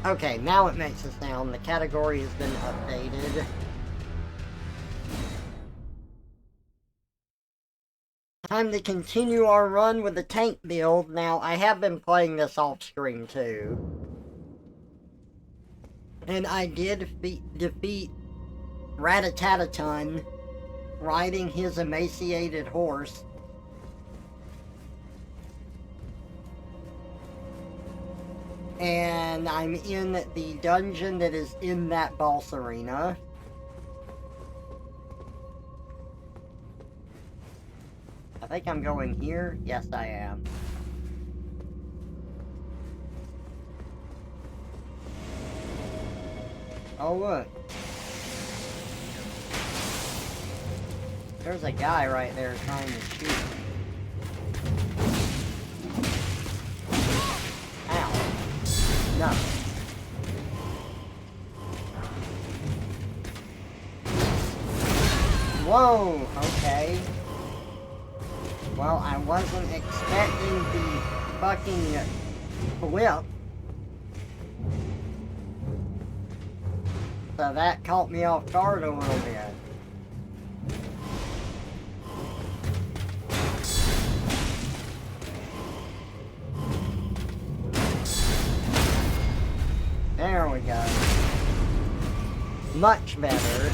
Okay, now it makes a sound. The category has been updated. Time to continue our run with the tank build. Now, I have been playing this off screen too. And I did defeat Ratatataton riding his emaciated horse. And I'm in the dungeon that is in that boss arena. I think I'm going here. Yes, I am. Oh, look. There's a guy right there trying to shoot. Ow. No. Whoa, okay. Well, I wasn't expecting the fucking flip. So that caught me off guard a little bit. There we go. Much better.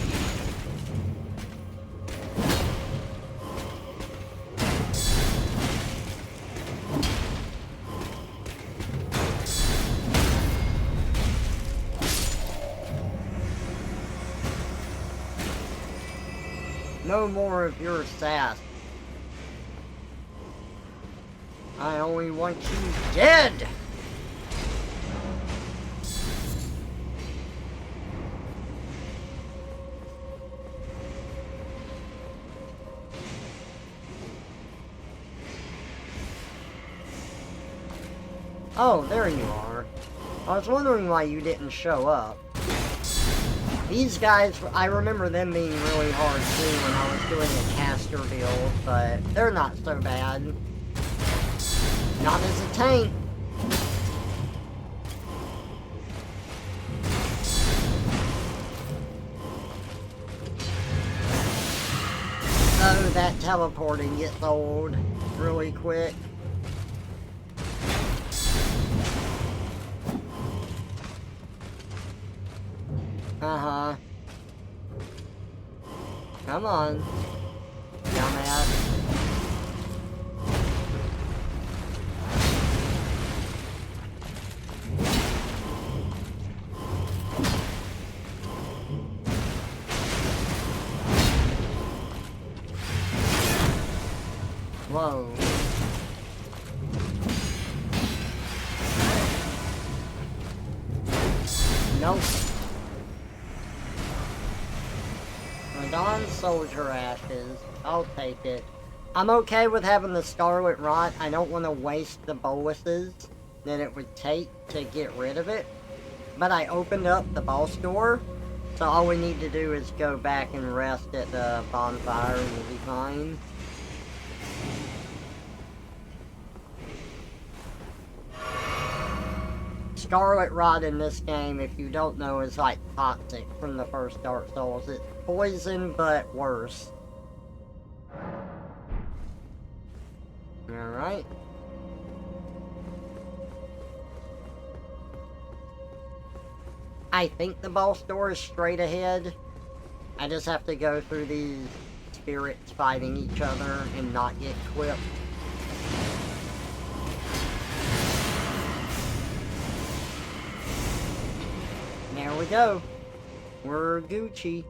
No more of your sass. I only want you dead! Oh, there you are. I was wondering why you didn't show up. These guys, I remember them being really hard too when I was doing a caster build, but they're not so bad. Not as a tank. Oh, that teleporting gets old really quick. Uh-huh. Come on. Dumbass. Whoa. Nope. Radon Soldier Ashes. I'll take it. I'm okay with having the Scarlet Rot. I don't want to waste the boluses that it would take to get rid of it. But I opened up the boss door, so all we need to do is go back and rest at the bonfire and we'll be fine. Scarlet Rot in this game, if you don't know, is like toxic from the first Dark Souls. It's poison, but worse. Alright. I think the boss door is straight ahead. I just have to go through these spirits fighting each other and not get clipped. There we go. We're Gucci.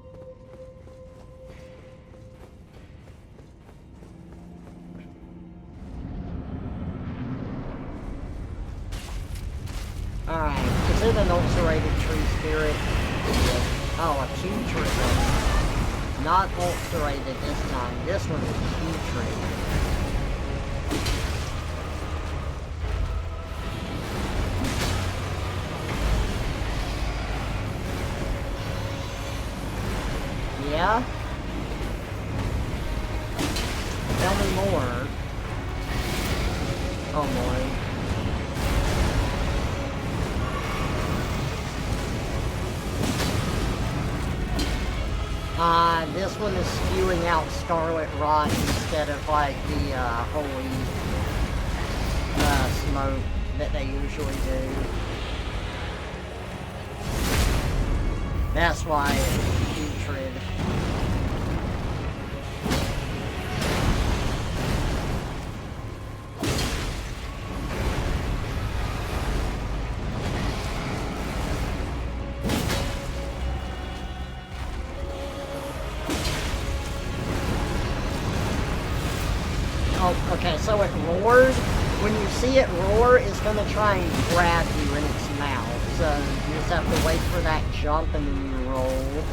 Alright, is it an ulcerated tree spirit? Oh, a putrid one. Not ulcerated this time. This one is putrid. Yeah? Tell me more. Oh boy. This one is spewing out scarlet rot instead of like the holy smoke that they usually do. That's why it's putrid. Oh, okay, so it roared. When you see it roar, it's gonna try and grab you in its mouth. So you just have to wait for that jump and then you roll.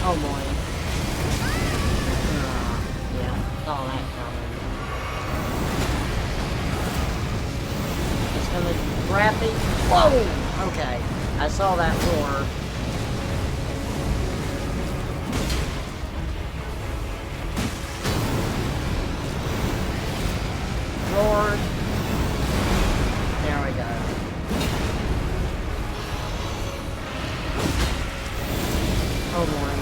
Oh boy. Yeah, saw that coming. It's gonna grab me. Whoa! Okay, I saw that roar. Roared. There we go. Oh boy.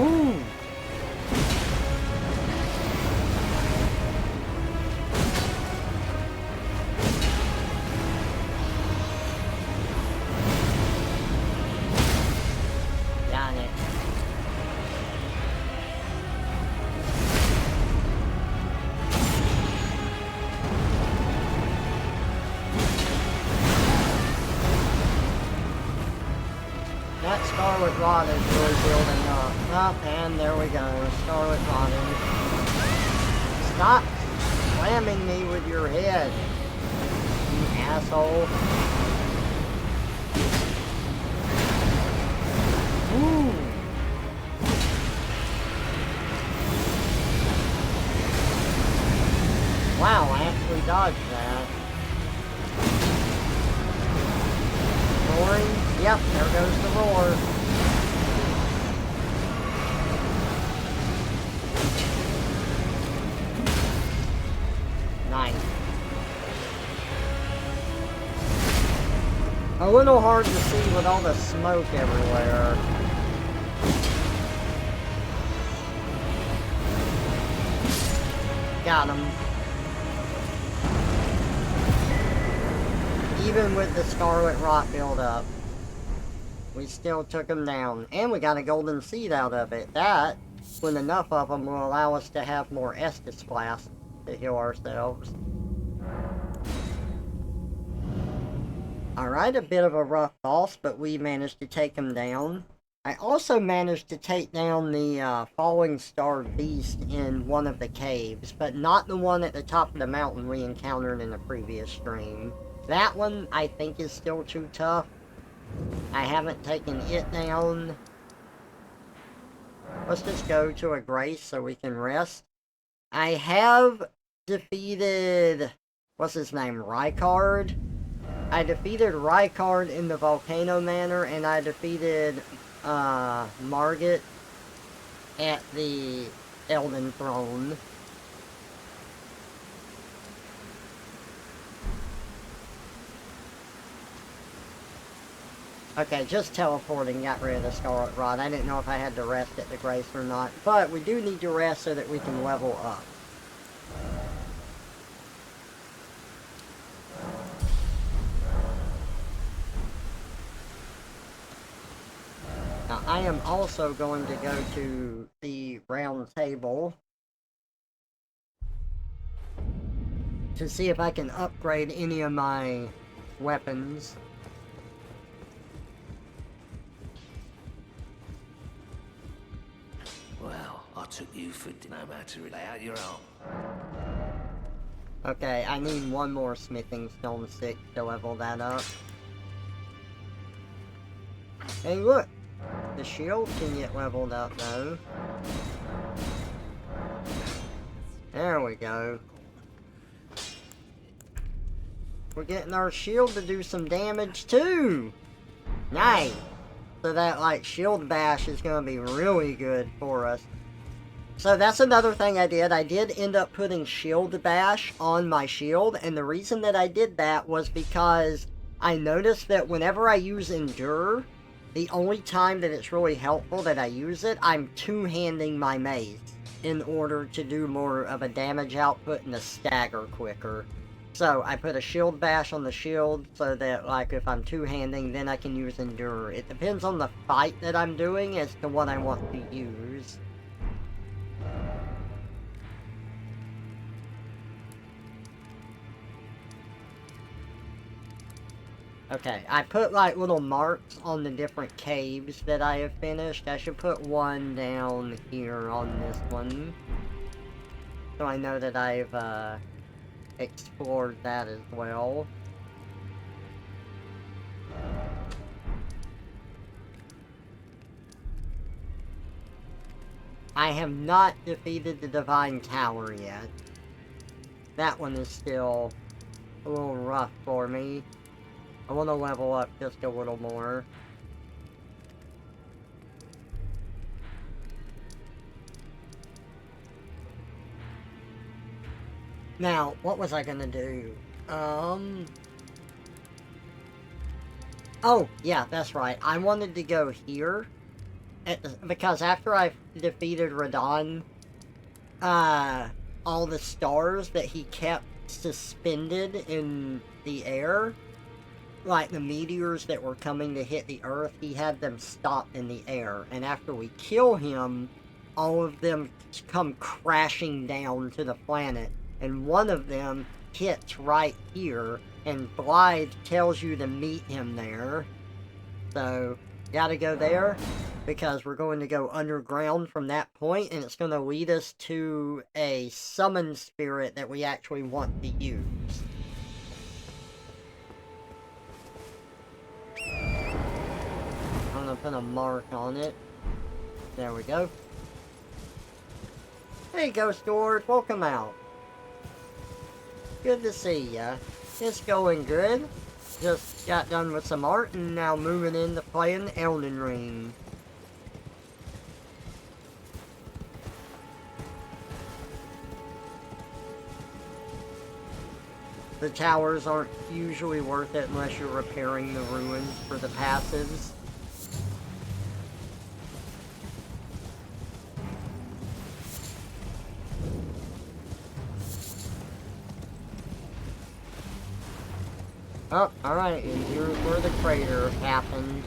Ooh. Got it. That scarlet rot is really building up. Oh, and there we go. Scarlet rotting. Stop slamming me with your head, you asshole. Ooh. Wow, I actually dodged that. Roaring? Yep, there goes the roar. Nice. A little hard to see with all the smoke everywhere. Got him. Even with the scarlet rot buildup, we still took him down. And we got a golden seed out of it. That, when enough of them, will allow us to have more Estus Flasks to heal ourselves. Alright, a bit of a rough boss, but we managed to take him down. I also managed to take down the falling star beast in one of the caves, but not the one at the top of the mountain we encountered in the previous stream. That one, I think, is still too tough. I haven't taken it down. Let's just go to a grace so we can rest. I have defeated... what's his name? Rykard? I defeated Rykard in the Volcano Manor, and I defeated Margit at the Elden Throne. Okay, just teleporting got rid of the Scarlet Rot. I didn't know if I had to rest at the Grace or not. But we do need to rest so that we can level up. Now, I am also going to go to the round table to see if I can upgrade any of my weapons. Well, I took you for no matter to lay out your arm. Okay, I need one more smithing stone stick to level that up. Hey, look! The shield can get leveled up, though. There we go. We're getting our shield to do some damage, too! Nice! So that, like, shield bash is gonna be really good for us. So that's another thing I did. I did end up putting shield bash on my shield, and the reason that I did that was because I noticed that whenever I use endure, the only time that it's really helpful that I use it, I'm two-handing my mace in order to do more of a damage output and a stagger quicker. So I put a shield bash on the shield so that, like, if I'm two-handing, then I can use endure. It depends on the fight that I'm doing as to what I want to use. Okay, I put, like, little marks on the different caves that I have finished. I should put one down here on this one. So I know that I've, explored that as well. I have not defeated the Divine Tower yet. That one is still a little rough for me. I want to level up just a little more. Now, what was I gonna do? Oh, yeah, that's right. I wanted to go here. Because after I defeated Radon, all the stars that he kept suspended in the air, like the meteors that were coming to hit the Earth, he had them stop in the air. And after we kill him, all of them come crashing down to the planet. And one of them hits right here, and Blythe tells you to meet him there. So, gotta go there, because we're going to go underground from that point, and it's going to lead us to a summon spirit that we actually want to use. I'm gonna put a mark on it. There we go. Hey, Ghost Lord, welcome out. Good to see ya. It's going good. Just got done with some art and now moving into playing Elden Ring. The towers aren't usually worth it unless you're repairing the ruins for the passives. Oh, alright, and here's where the crater happened.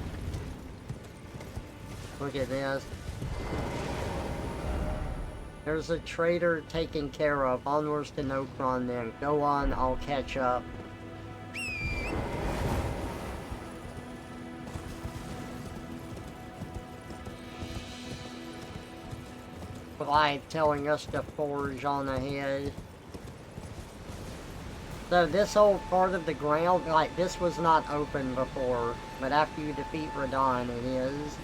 Look at this. There's a traitor taken care of. Onwards to Nokron then. Go on, I'll catch up. Blythe telling us to forge on ahead. So this whole part of the ground, like, this was not open before, but after you defeat Radon, it is.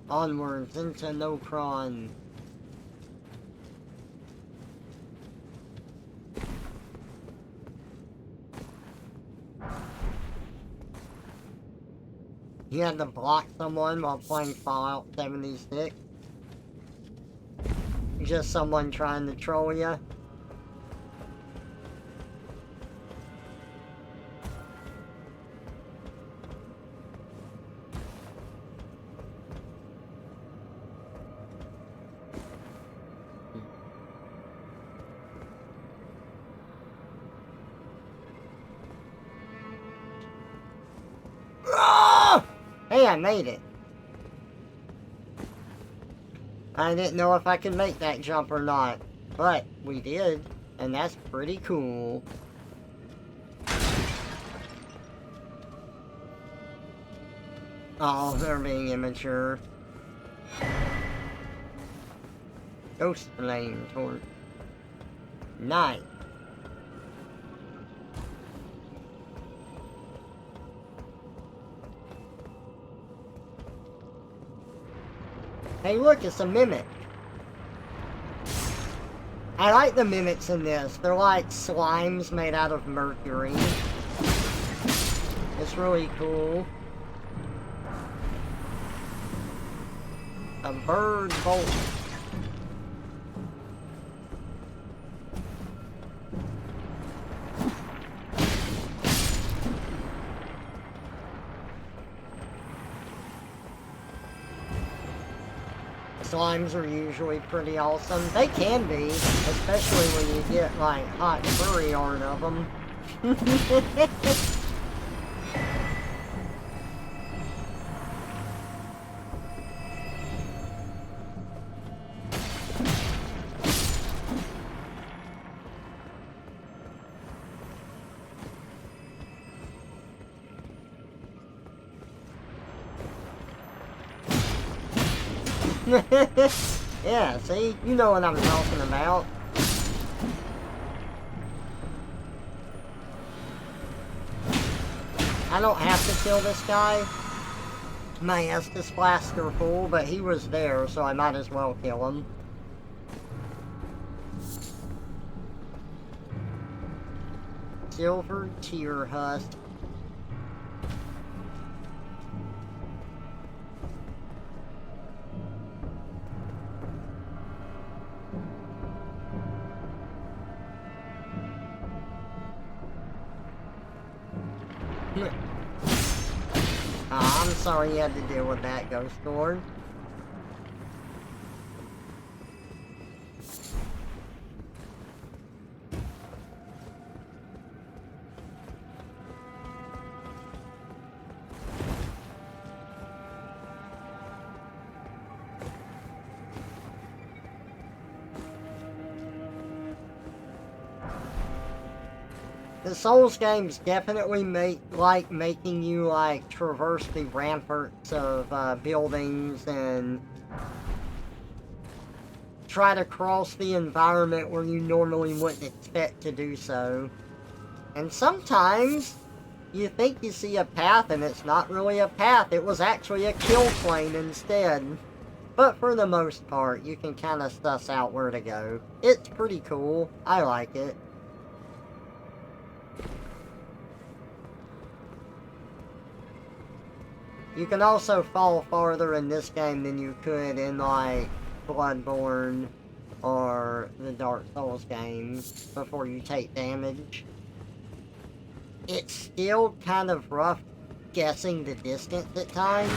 Onwards into Nokron. You had to block someone while playing Fallout 76. Just someone trying to troll you. I made it. I didn't know if I could make that jump or not, but we did, and that's pretty cool. Oh, they're being immature. Ghost flame torch. Nice. Hey look, it's a mimic. I like the mimics in this. They're like slimes made out of mercury. It's really cool. A bird bolt. Slimes are usually pretty awesome. They can be, especially when you get like hot furry yarn of them. Yeah, see? You know what I'm talking about. I don't have to kill this guy. My Estus Blaster full, but he was there, so I might as well kill him. Silver Tear Husk. I'm sorry you had to deal with that, Ghost Lord. The Souls games definitely making you like traverse the ramparts of buildings and try to cross the environment where you normally wouldn't expect to do so. And sometimes you think you see a path and it's not really a path, it was actually a kill plane instead. But for the most part, you can kind of suss out where to go. It's pretty cool. I like it. You can also fall farther in this game than you could in, like, Bloodborne or the Dark Souls games before you take damage. It's still kind of rough guessing the distance at times.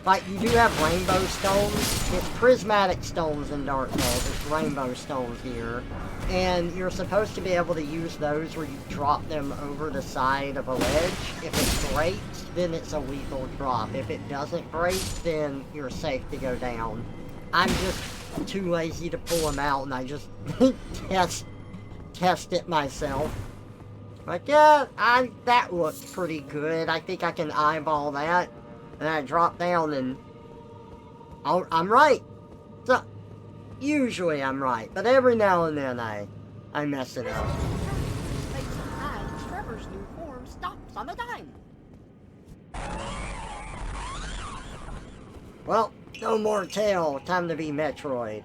Like, you do have rainbow stones. It's prismatic stones in Dark Souls. It's rainbow stones here. And you're supposed to be able to use those where you drop them over the side of a ledge. If it breaks, then it's a lethal drop. If it doesn't break, then you're safe to go down. I'm just too lazy to pull them out, and I just test it myself. Like, yeah, that looks pretty good. I think I can eyeball that. And I drop down, and I'm right. So, usually I'm right, but every now and then I mess it up. Trevor's new form stops on a dime. Well, no more tail. Time to be Metroid.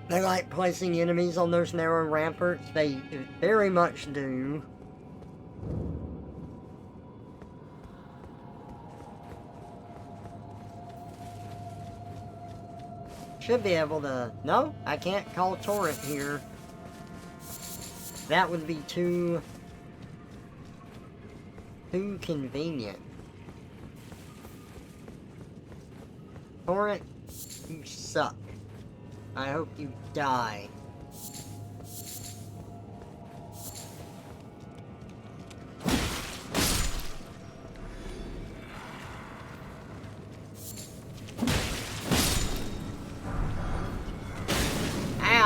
They like placing enemies on those narrow ramparts. They very much do. Should be able to... No, I can't call Torrent here. That would be too convenient. Torrent, you suck. I hope you die.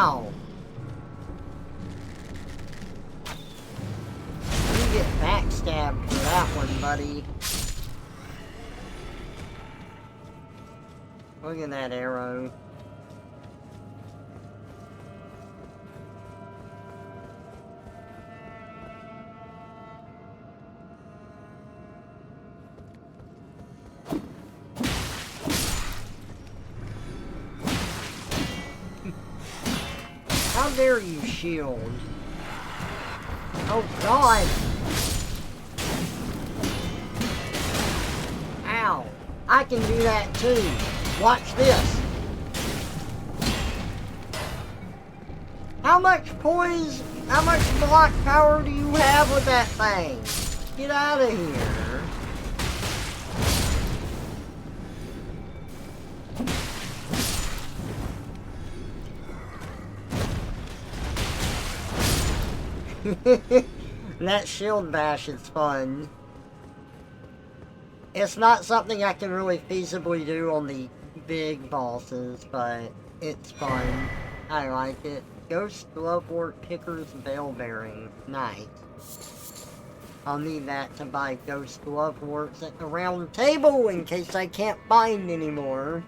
Ow! You get backstabbed for that one, buddy. Look at that arrow. How dare you shield? Oh God! Ow! I can do that too! Watch this! How much poise, how much block power do you have with that thing? Get out of here! That shield bash is fun. It's not something I can really feasibly do on the big bosses, but it's fun. I like it. Ghost Glovewort Picker's Bell Bearing. Nice. I'll need that to buy Ghost Gloveworts at the round table in case I can't find anymore.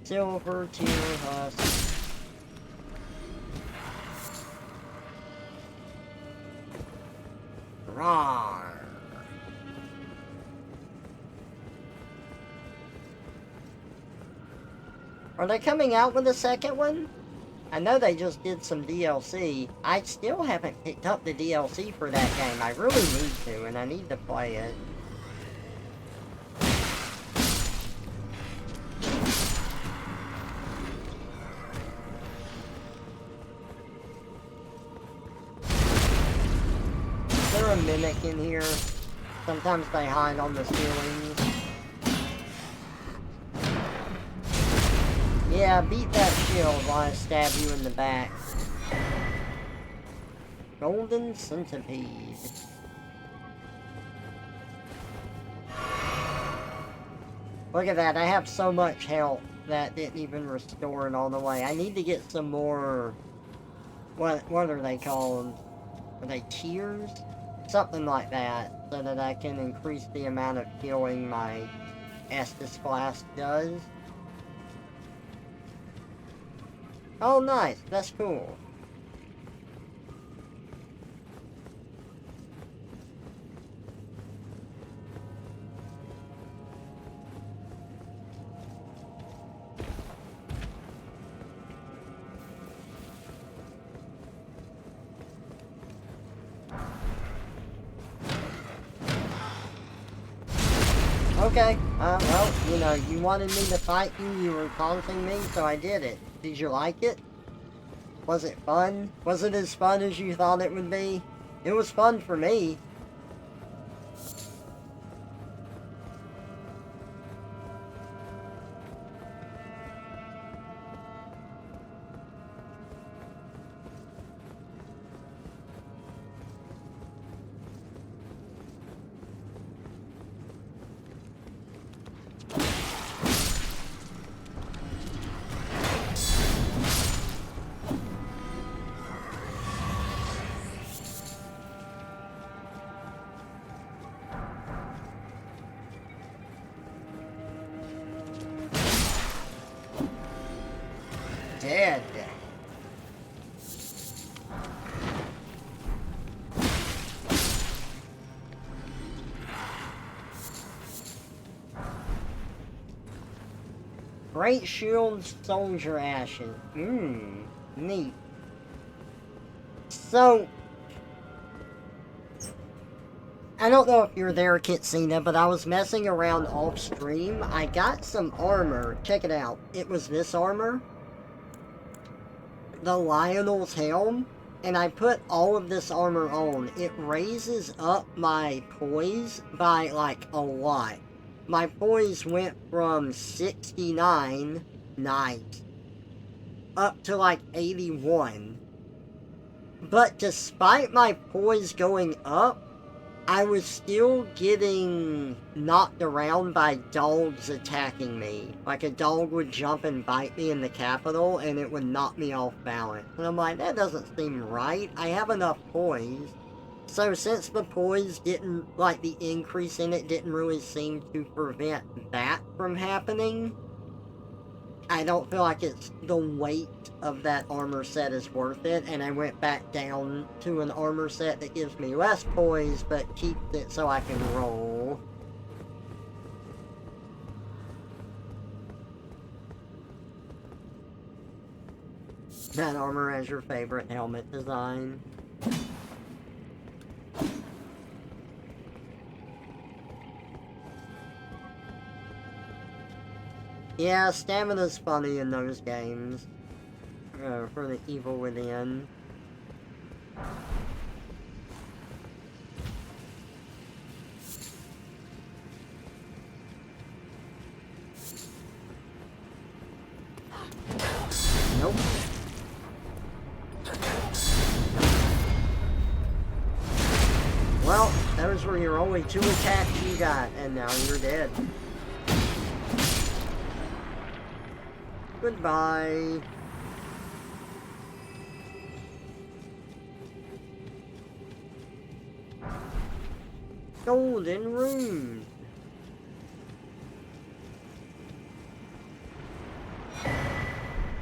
Silver Tear Husk. Rawr. Are they coming out with a second one? I know they just did some DLC. I still haven't picked up the DLC for that game. I really need to, and I need to play it. Is there a mimic in here? Sometimes they hide on the ceilings. Yeah, beat that shield while I stab you in the back. Golden Centipede. Look at that, I have so much health that didn't even restore it all the way. I need to get some more... What are they called? Are they tears? Something like that, so that I can increase the amount of healing my Estus Flask does. Oh, nice. That's cool. Okay, well, you know, you wanted me to fight you, you were taunting me, so I did it. Did you like it? Was it fun? Was it as fun as you thought it would be? It was fun for me. Dead. Great Shield Soldier Ashes. Neat. So, I don't know if you're there, Kitsina, but I was messing around off stream. I got some armor. Check it out. It was this armor. The Lionel's Helm. And I put all of this armor on. It raises up my poise by, like, a lot. My poise went from 69, nice, up to, like, 81. But despite my poise going up, I was still getting knocked around by dogs attacking me. Like a dog would jump and bite me in the capital and it would knock me off balance. And I'm like, that doesn't seem right. I have enough poise. So since the poise didn't, like the increase in it didn't really seem to prevent that from happening, I don't feel like it's the weight of that armor set is worth it, and I went back down to an armor set that gives me less poise, but keeps it so I can roll. That armor as your favorite helmet design. Yeah, stamina's funny in those games. For the evil within. Nope. Well, those were your only 2 attacks you got, and now you're dead. Goodbye. Golden Rune.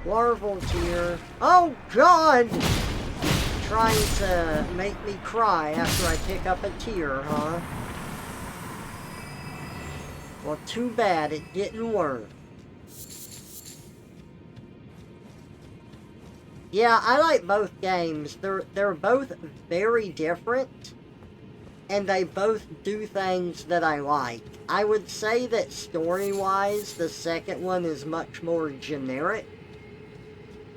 Larval tier. Oh God! Trying to make me cry after I pick up a tier, huh? Well, too bad it didn't work. Yeah, I like both games. They're both very different, and they both do things that I like. I would say that story-wise, the second one is much more generic,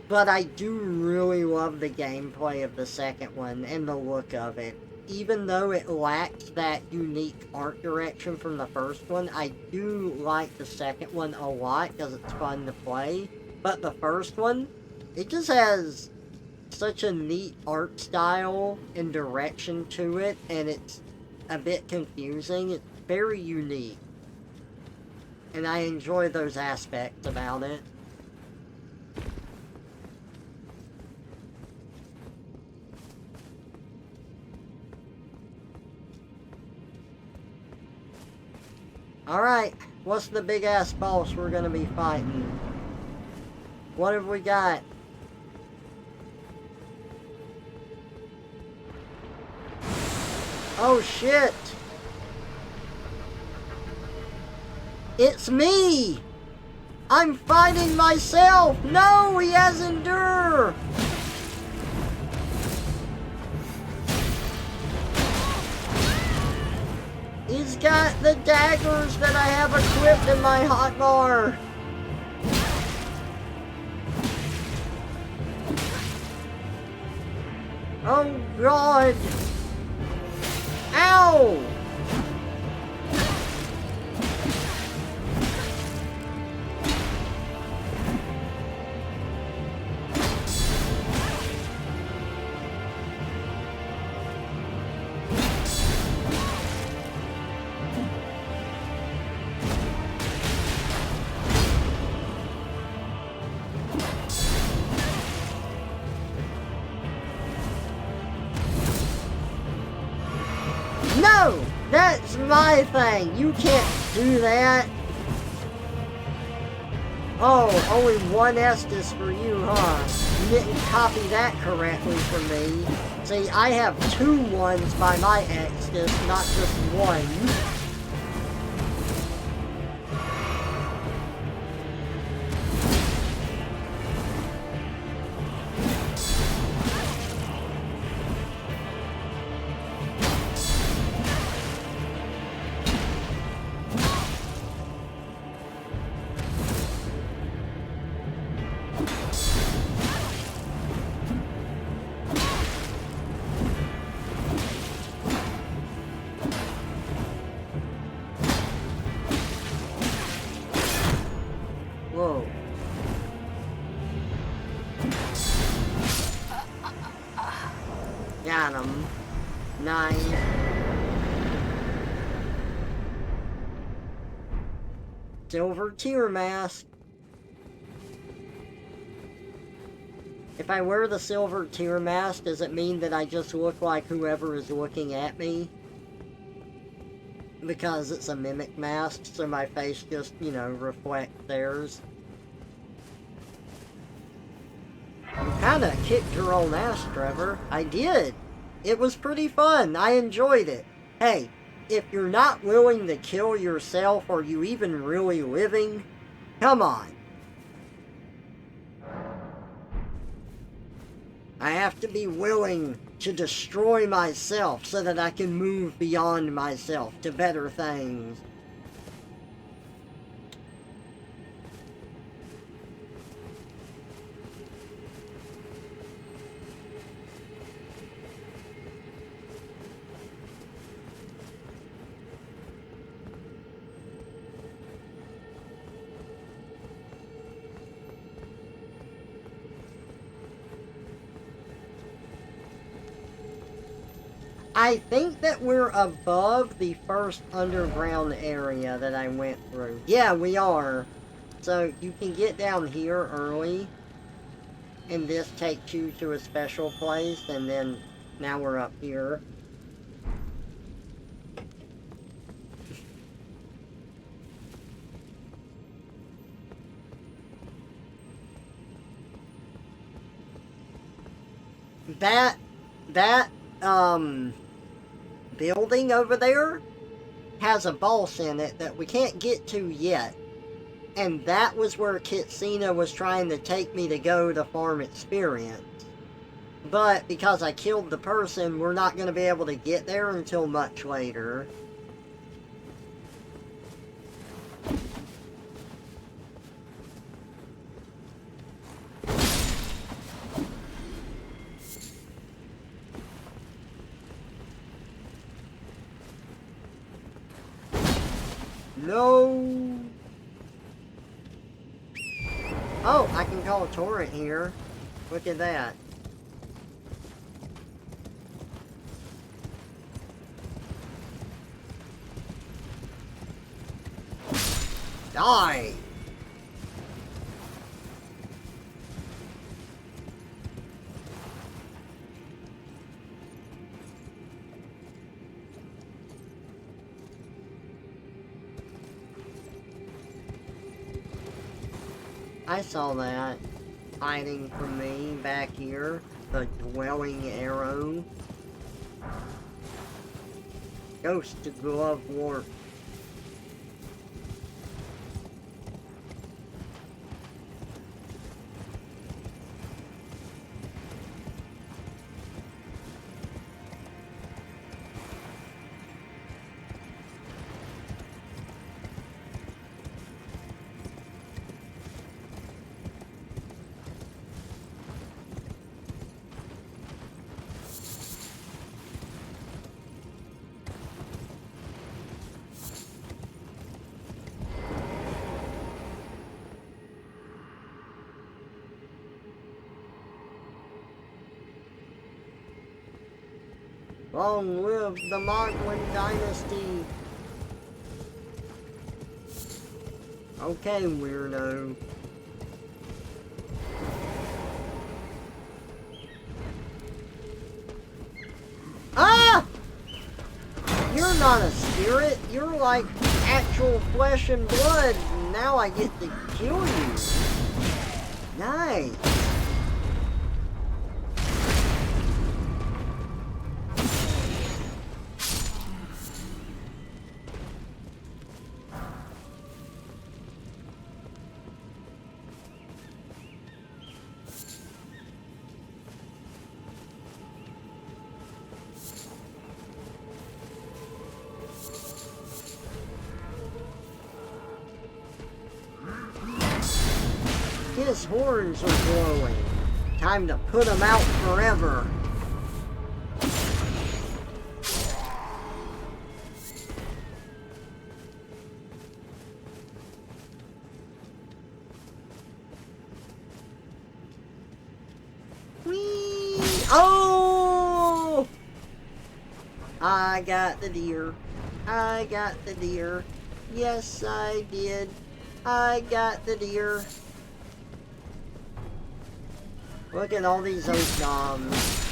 but I do really love the gameplay of the second one and the look of it. Even though it lacks that unique art direction from the first one, I do like the second one a lot because it's fun to play. But the first one, it just has such a neat art style and direction to it, and it's a bit confusing. It's very unique, and I enjoy those aspects about it. Alright, what's the big ass boss we're gonna be fighting? What have we got? Oh shit! It's me! I'm fighting myself! No, he has Endure! He's got the daggers that I have equipped in my hotbar! Oh God! Ow! No! That's my thing! You can't do that! Oh, only one Estus for you, huh? You didn't copy that correctly for me. See, I have 2 ones by my Estus, not just one. Whoa. Got him. Nice. Silver tear mask. If I wear the silver tear mask, does it mean that I just look like whoever is looking at me? Because it's a mimic mask, so my face just, you know, reflects theirs. You kinda kicked your own ass, Trevor. I did. It was pretty fun. I enjoyed it. Hey, if you're not willing to kill yourself, are you even really living? Come on. I have to be willing to destroy myself so that I can move beyond myself to better things. I think that we're above the first underground area that I went through. Yeah, we are. So you can get down here early, and this takes you to a special place, and then now we're up here. That building over there has a boss in it that we can't get to yet. And that was where Kitsina was trying to take me to go to farm experience. But because I killed the person, we're not going to be able to get there until much later. No. Oh, I can call a torrent here. Look at that. Die! I saw that hiding from me back here, the dwelling arrow. Ghost glove warp. Long live the Mogwin Dynasty! Okay, weirdo. Ah! You're not a spirit, you're like actual flesh and blood, and now I get to kill you. Nice. His horns are glowing. Time to put them out forever. Whee! Oh! I got the deer. I got the deer. Yes, I did. I got the deer. Look at all these oak noms.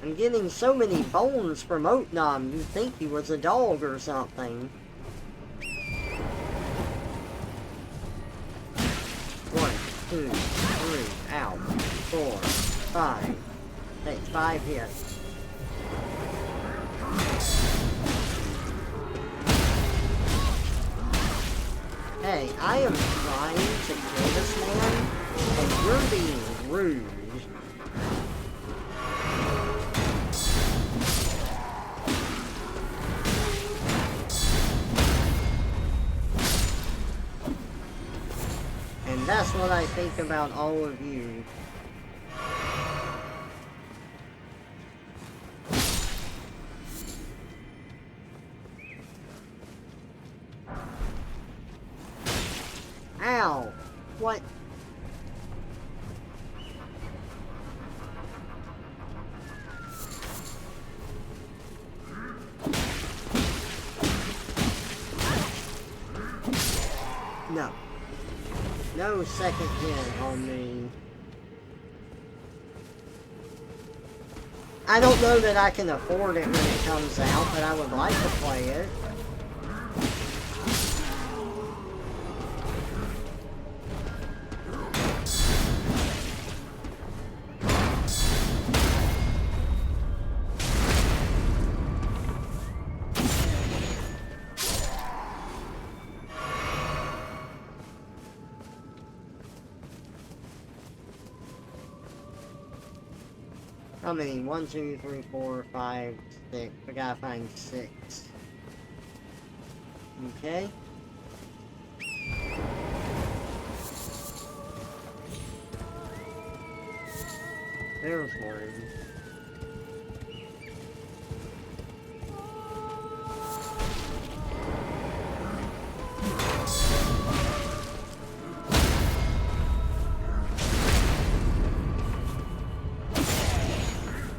I'm getting so many bones from Oak Nom, you'd think he was a dog or something. 1, 2, 3, ow, 4, 5. Takes 5 hits. Hey, I am trying to kill this man, and you're being rude. And that's what I think about all of you. Ow! What? No. No second hit on me. I don't know that I can afford it when it comes out, but I would like to play it. How many? 1, 2, 3, 4, 5, 6. I gotta find 6. Okay. There's one.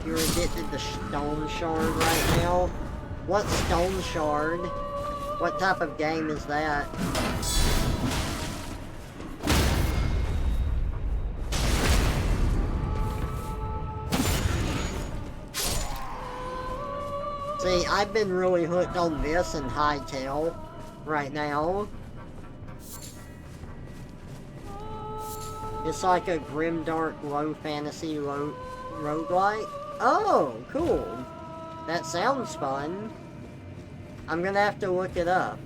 You're addicted to Stone Shard right now? What Stone Shard? What type of game is that? See, I've been really hooked on this and Hightail right now. It's like a grimdark, low fantasy, roguelike. Oh, cool. That sounds fun. I'm gonna have to look it up.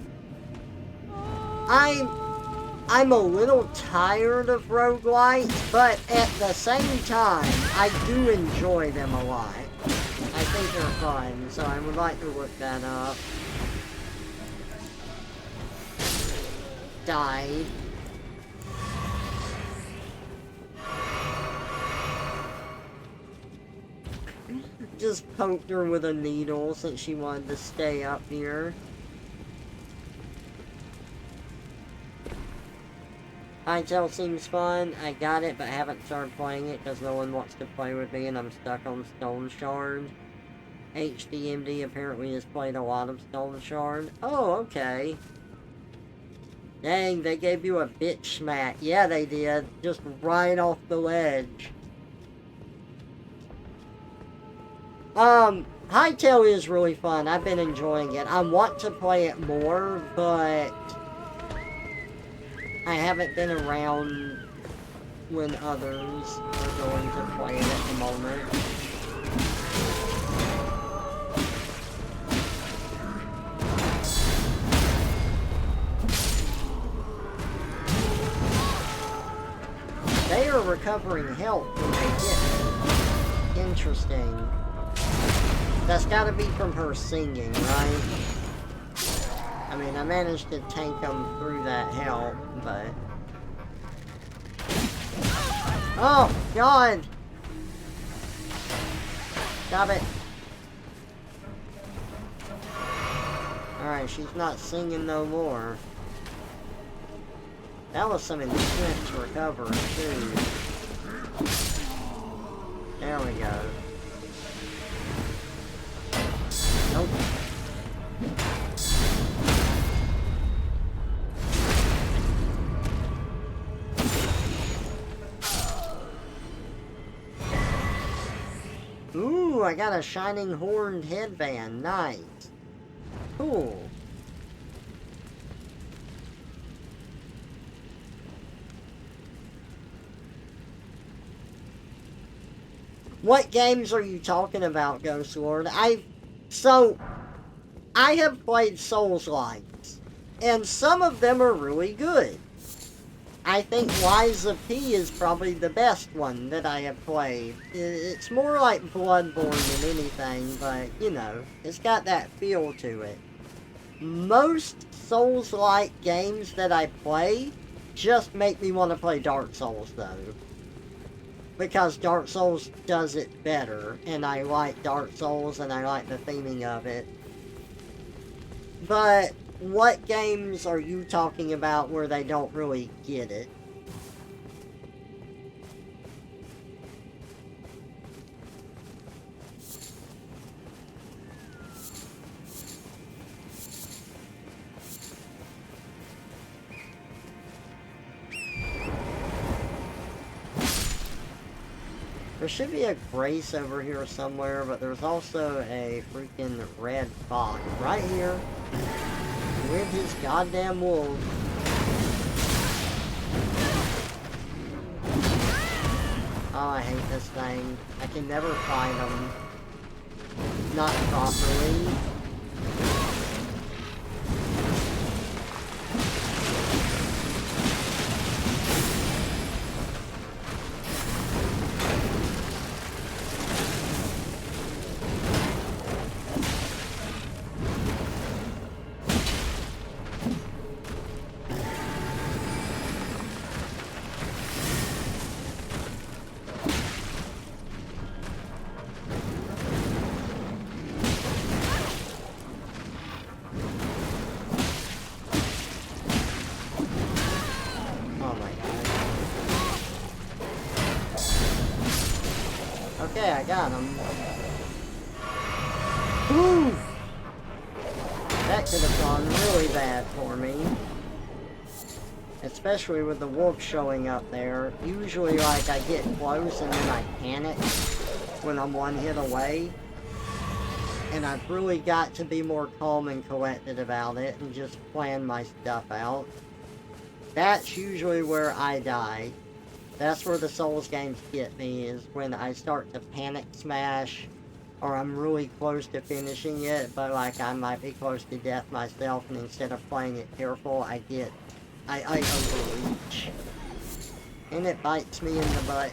I'm a little tired of roguelites, but at the same time, I do enjoy them a lot. I think they're fun, so I would like to look that up. Died. Just poked her with a needle since she wanted to stay up here. Hightail seems fun. I got it, but haven't started playing it because no one wants to play with me and I'm stuck on Stone Shard. HDMD apparently has played a lot of Stone Shard. Oh, okay. Dang, they gave you a bitch smack. Yeah, they did. Just right off the ledge. Hightail is really fun. I've been enjoying it. I want to play it more, but I haven't been around when others are going to play it at the moment. They are recovering health when they hit me. Interesting. That's gotta be from her singing, right? I mean, I managed to tank them through that help, but... Oh, God! Stop it. Alright, she's not singing no more. That was some intense recovery, too. There we go. Ooh, I got a shining horned headband. Nice. Cool. What games are you talking about, Ghost Lord? I have played Souls-likes, and some of them are really good. I think Lies of P is probably the best one that I have played. It's more like Bloodborne than anything, but, you know, it's got that feel to it. Most Souls-like games that I play just make me want to play Dark Souls, though. Because Dark Souls does it better, and I like Dark Souls, and I like the theming of it. But what games are you talking about where they don't really get it? There should be a Grace over here somewhere, but there's also a freaking red fox right here with his goddamn wolves. Oh, I hate this thing. I can never find them. Not properly. Okay, I got him. Whew! That could have gone really bad for me. Especially with the wolf showing up there. Usually, like, I get close and then I panic when I'm one hit away. And I've really got to be more calm and collected about it and just plan my stuff out. That's usually where I die. That's where the Souls games get me, is when I start to panic smash, or I'm really close to finishing it, but like I might be close to death myself, and instead of playing it careful, I overreach. And it bites me in the butt.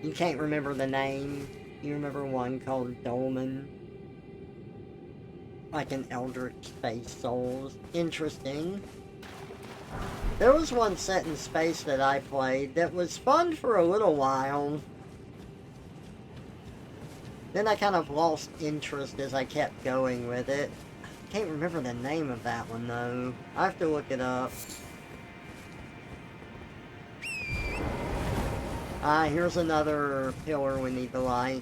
You can't remember the name. You remember one called Dolmen? Like an Eldritch Space Souls. Interesting. There was one set in space that I played that was fun for a little while. Then I kind of lost interest as I kept going with it. I can't remember the name of that one though. I have to look it up. Ah, here's another pillar we need to light.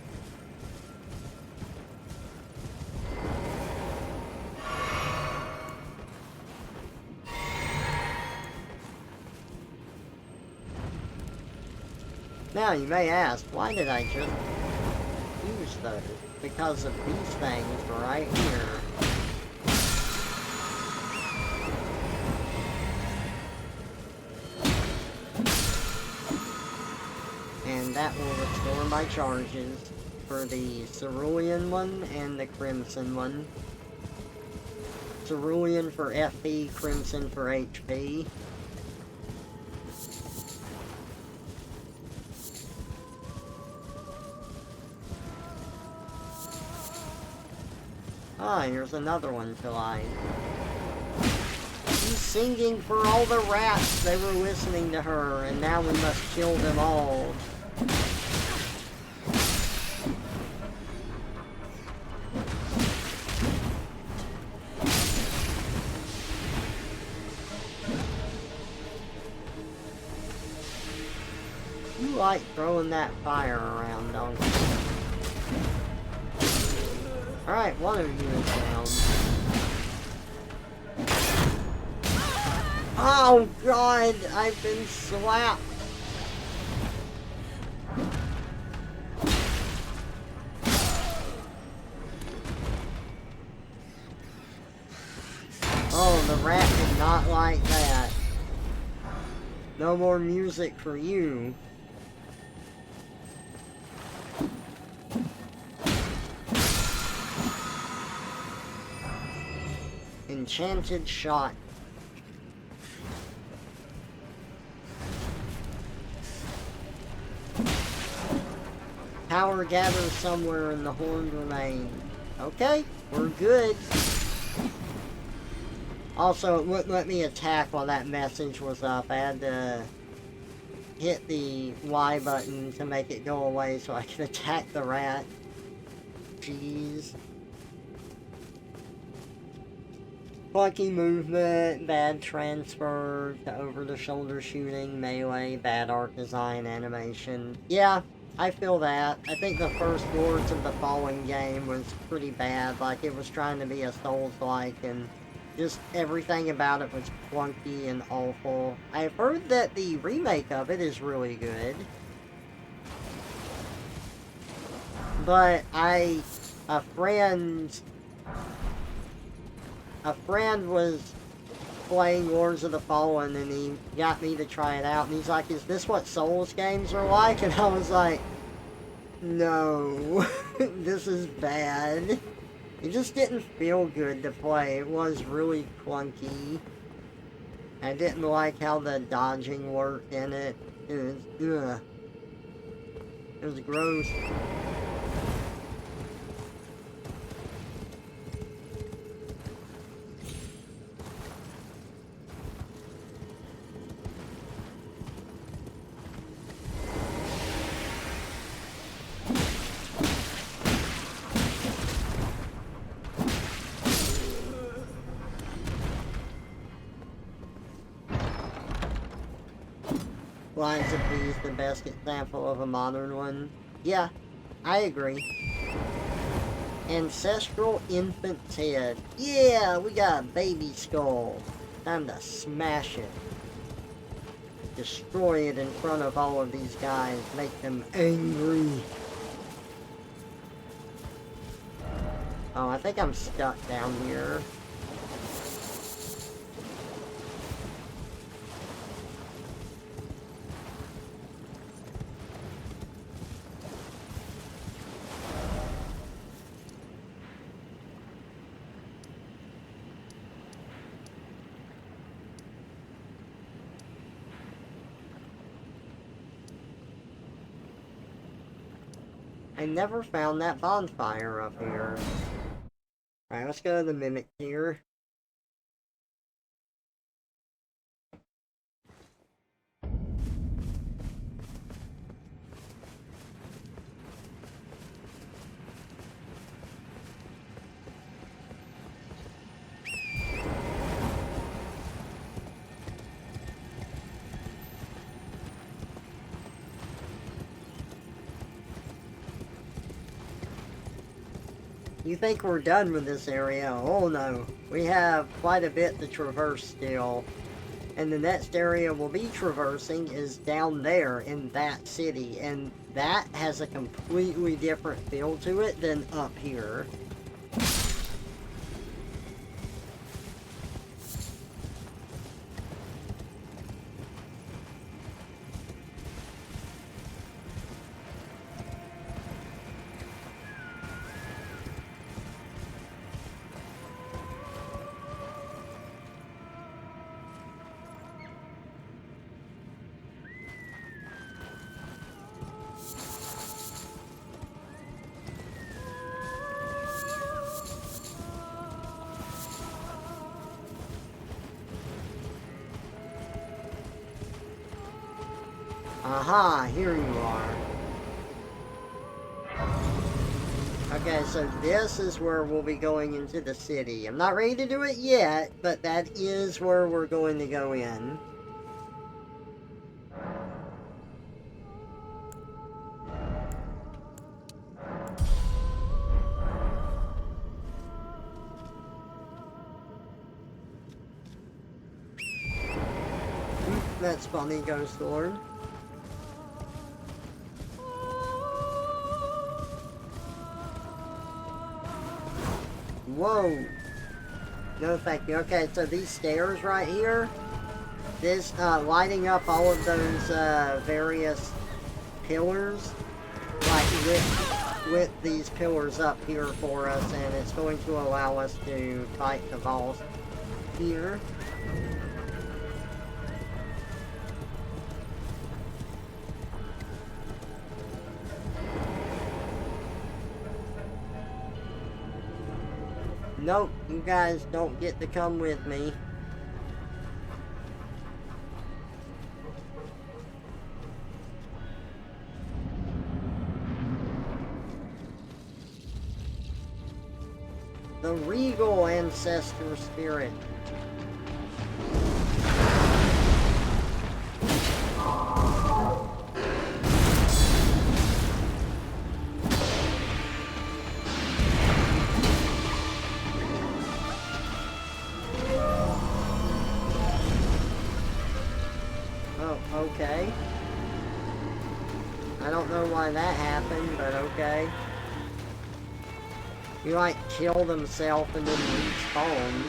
Now, you may ask, why did I just use those? Because of these things right here. And that will restore my charges for the Cerulean one and the Crimson one. Cerulean for FP, Crimson for HP. Ah, here's another one to light. She's singing for all the rats. They were listening to her, and now we must kill them all. like throwing that fire around, don't you? Alright, one of you is down. Oh god, I've been slapped. Oh, the rat did not like that. No more music for you. Enchanted shot. Power gathers somewhere in the horned remain. Okay, we're good. Also, it wouldn't let me attack while that message was up. I had to hit the Y button to make it go away so I could attack the rat. Jeez. Clunky movement, bad transfer to over-the-shoulder shooting, melee, bad art design, animation. Yeah, I feel that. I think the first Lords of the Fallen game was pretty bad. Like, it was trying to be a Souls-like, and just everything about it was clunky and awful. I've heard that the remake of it is really good. But a friend was playing Lords of the Fallen and he got me to try it out and he's like, is this what Souls games are like? And I was like, no, this is bad. It just didn't feel good to play. It was really clunky. I didn't like how the dodging worked in it. It was, ugh. It was gross. Lines of These, the best example of a modern one. Yeah, I agree. Ancestral Infant's Head. Yeah, we got a baby skull. Time to smash it. Destroy it in front of all of these guys. Make them angry. Oh, I think I'm stuck down here. I never found that bonfire up here. Alright, let's go to the Mimic here. You think we're done with this area? Oh no. We have quite a bit to traverse still. And the next area we'll be traversing is down there in that city. And that has a completely different feel to it than up here. Aha, here you are. Okay, so this is where we'll be going into the city. I'm not ready to do it yet, but that is where we're going to go in. That's funny, Ghost Lord. Whoa. No, thank you. Okay, so these stairs right here, this, lighting up all of those, various pillars, like, lit these pillars up here for us, and it's going to allow us to fight the boss here. Nope, you guys don't get to come with me. The regal ancestor spirit. Okay. I don't know why that happened, but okay. He, like, killed himself and then respawned.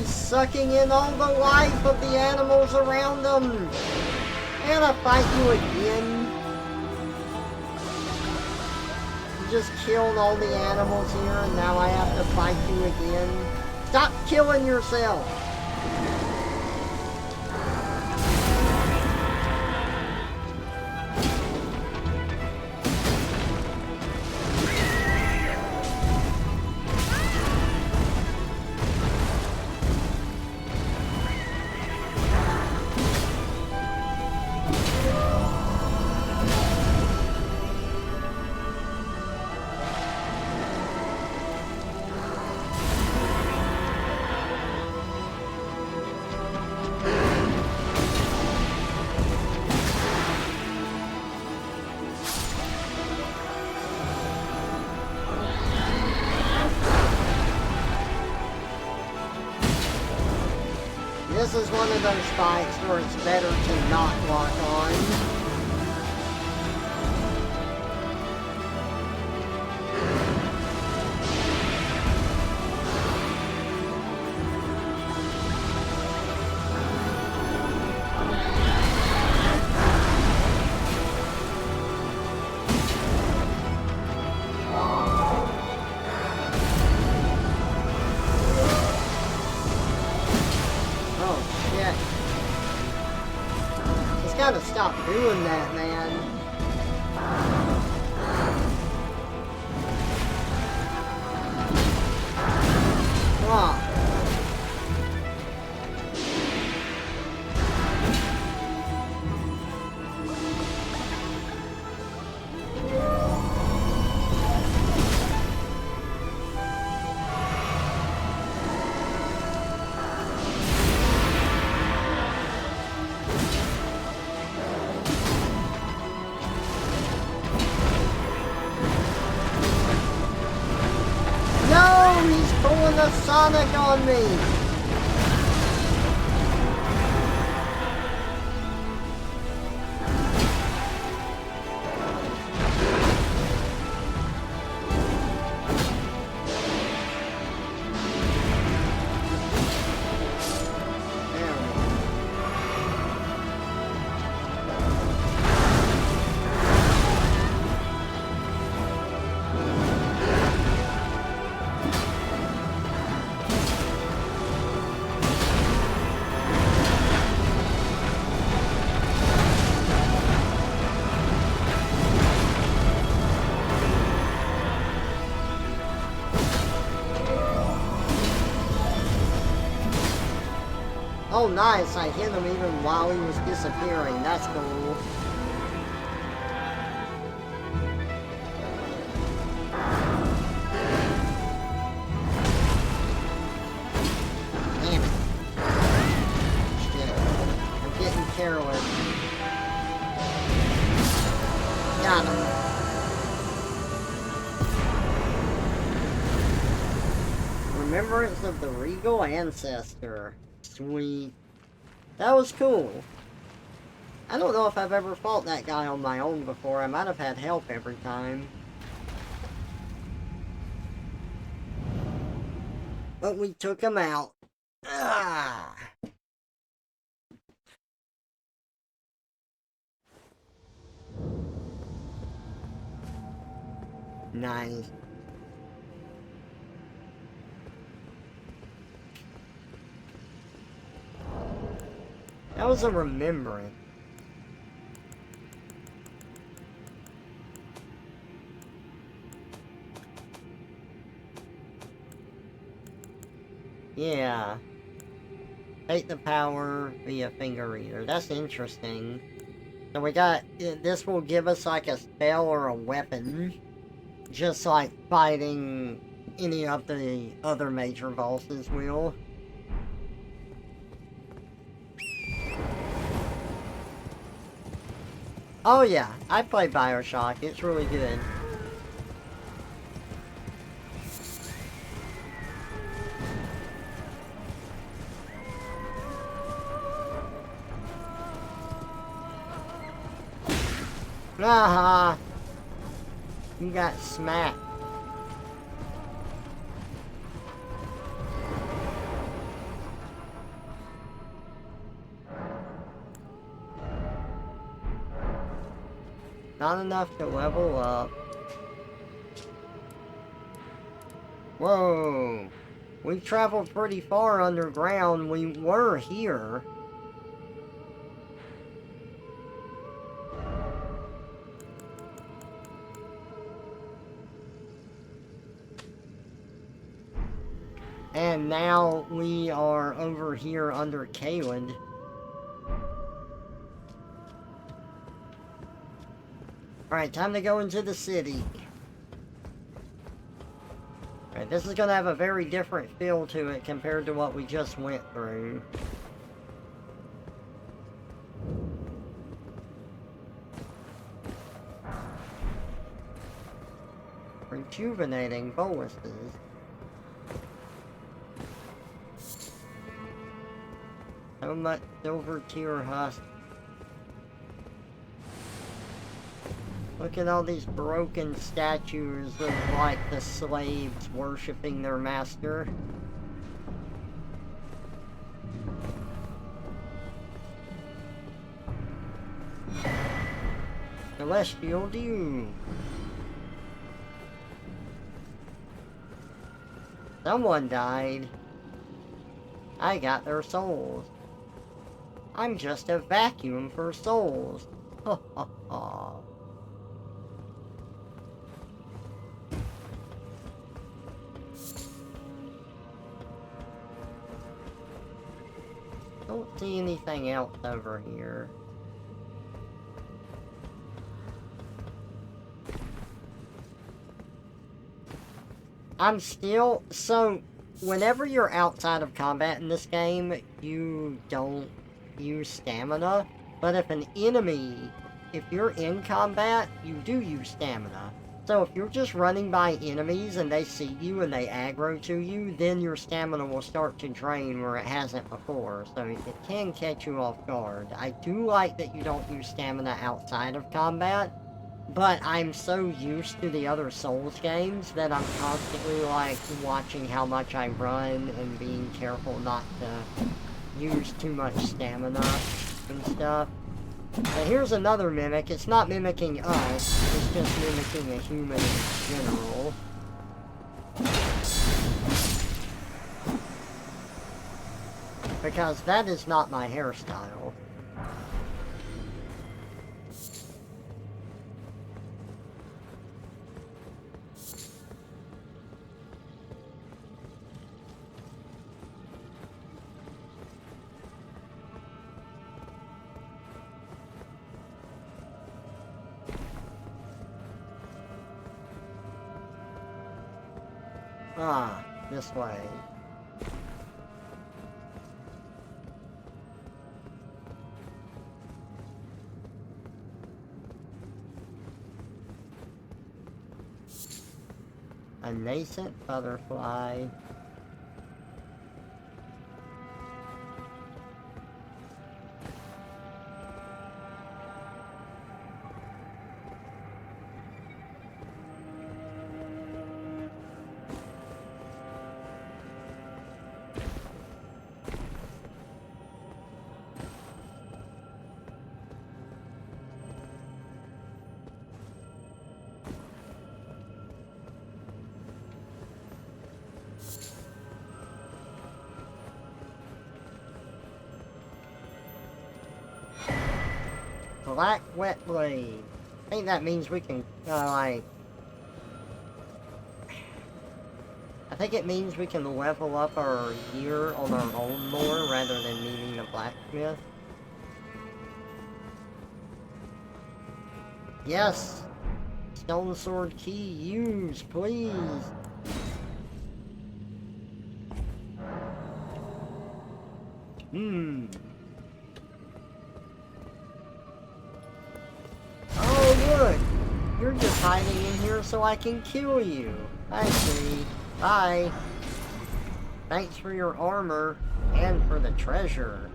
Sucking in all the life of the animals around them. And I fight you again. You just killed all the animals here and now I have to fight you again. Stop killing yourself. This is one of those fights where it's better to not lock on. Gotta stop doing that, man. Come on. Sonic on me! Oh, nice. I hit him even while he was disappearing. That's cool. Damn it. Shit. I'm getting careless. Got him. Remembrance of the Regal Ancestor. Sweet. That was cool. I don't know if I've ever fought that guy on my own before. I might have had help every time. But we took him out. Ah. Nice. That was a remembrance. Yeah. Take the power via finger reader. That's interesting. So we got... This will give us like a spell or a weapon. Just like fighting any of the other major bosses will. Oh yeah, I play BioShock. It's really good. Aha! You got smacked. Not enough to level up. Whoa! We traveled pretty far underground. We were here. And now we are over here under Caelid. Alright, time to go into the city. Alright, this is gonna have a very different feel to it compared to what we just went through. Rejuvenating boluses. So much silver tier husk. Look at all these broken statues of, like, the slaves worshipping their master. Celestial Dew. Someone died. I got their souls. I'm just a vacuum for souls. Ha ha ha. Don't see anything else over here. I'm still... So, whenever you're outside of combat in this game, you don't use stamina. But if an enemy... If you're in combat, you do use stamina. So if you're just running by enemies and they see you and they aggro to you, then your stamina will start to drain where it hasn't before, so it can catch you off guard. I do like that you don't use stamina outside of combat, but I'm so used to the other Souls games that I'm constantly, like, watching how much I run and being careful not to use too much stamina and stuff. Now here's another mimic. It's not mimicking us, it's just mimicking a human in general. Because that is not my hairstyle. Ah, this way. A nascent butterfly. Black wet blade. I think that means we can, like... I think it means we can level up our gear on our own more rather than needing a blacksmith. Yes! Stone sword key, use, please! Oh, look! You're just hiding in here so I can kill you. I see. Bye. Thanks for your armor, and for the treasure.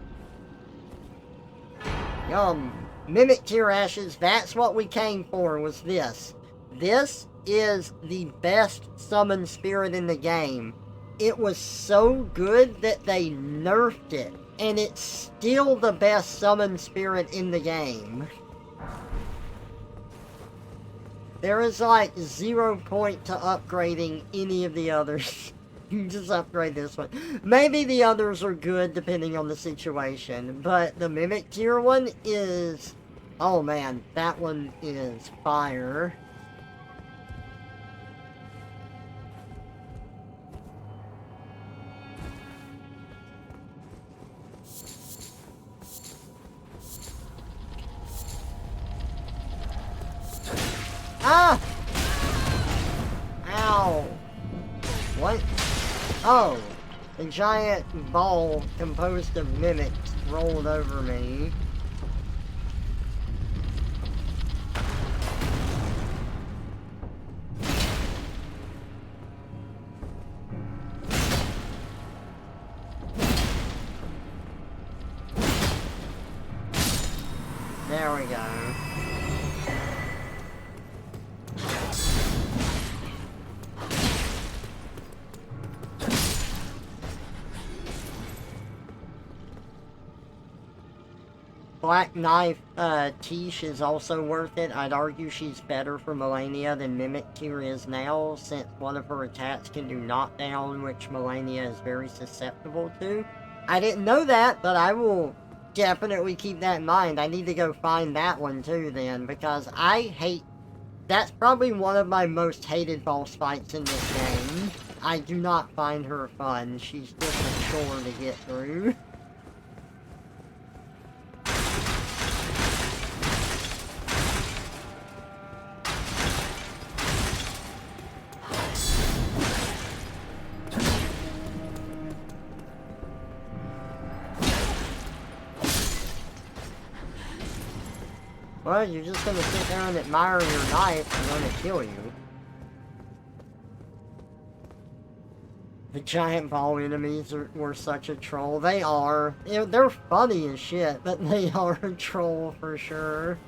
Yum. Mimic tear ashes, that's what we came for, was this. This is the best summon spirit in the game. It was so good that they nerfed it, and it's still the best summon spirit in the game. There is like 0 point to upgrading any of the others. You just upgrade this one. Maybe the others are good depending on the situation, but the Mimic tier one is... Oh man, that one is fire. Ah! Ow! What? Oh, a giant ball composed of mimics rolled over me. There we go. Black Knife Tish is also worth it. I'd argue she's better for Melania than Mimic Tier is now, since one of her attacks can do knockdown, which Melania is very susceptible to. I didn't know that, but I will definitely keep that in mind. I need to go find that one too then, because I hate... That's probably one of my most hated boss fights in this game. I do not find her fun. She's just a chore to get through. Well, you're just gonna sit there and admire your knife and let it kill you. The giant ball enemies were such a troll. They are. They're funny as shit, but they are a troll for sure.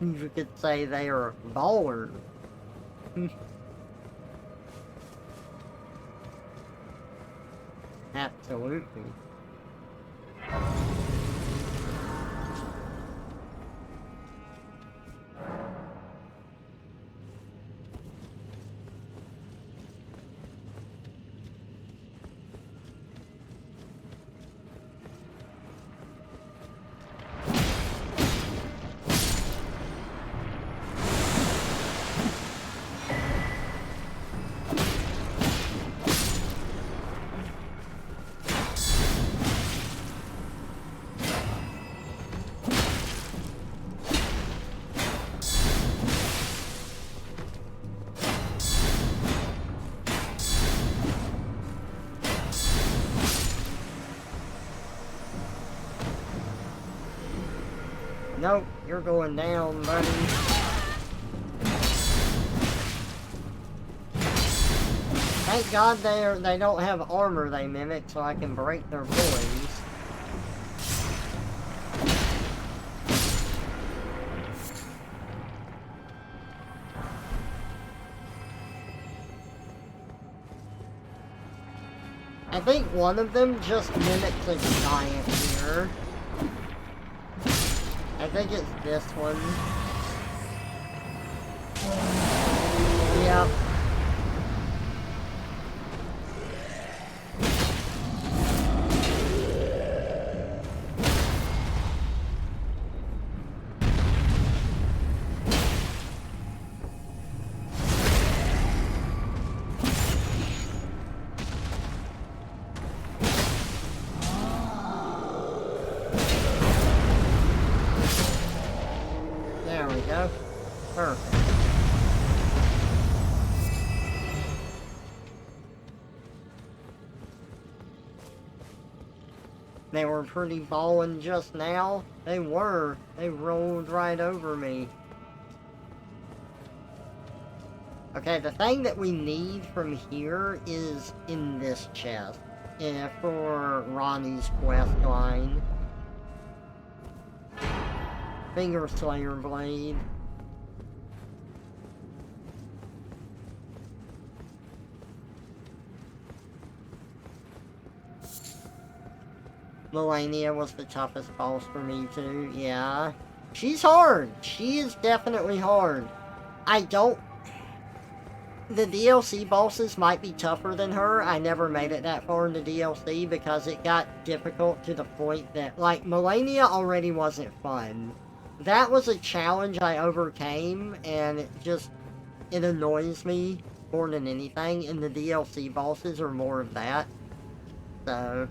You could say they are ballers. Absolutely. Nope, you're going down, buddy. Thank God they don't have armor they mimic, so I can break their buoys. I think one of them just mimics a giant here. I think it's this one. Yep. There we go. Perfect. They were pretty ballin' just now. They were. They rolled right over me. Okay, the thing that we need from here is in this chest. Yeah, for Ronnie's quest line. Finger Slayer Blade. Melania was the toughest boss for me too, yeah. She's hard. She is definitely hard. The DLC bosses might be tougher than her. I never made it that far in the DLC because it got difficult to the point that, like, Melania already wasn't fun. That was a challenge I overcame, and it annoys me more than anything, and the DLC bosses are more of that. So...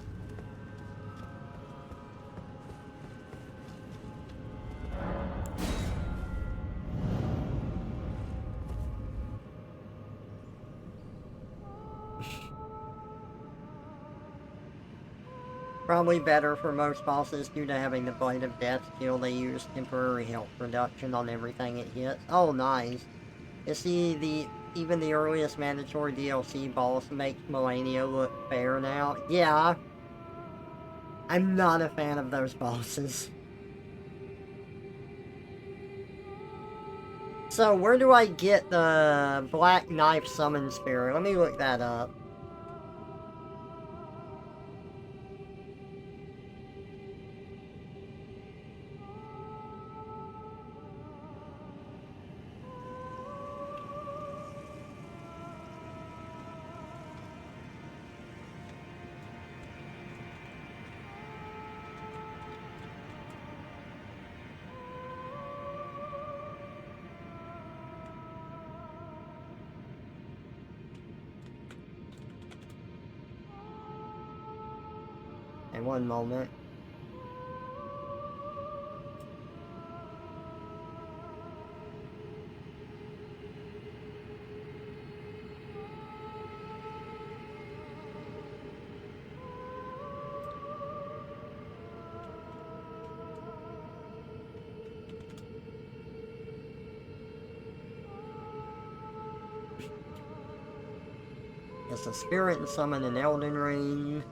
Probably better for most bosses due to having the Blade of Death skill. They use temporary health reduction on everything it hits. Oh, nice. You see, even the earliest mandatory DLC boss makes Melania look fair now. Yeah. I'm not a fan of those bosses. So, where do I get the Black Knife Summon Spirit? Let me look that up. In one moment. Witness a spirit and summon an Elden ring.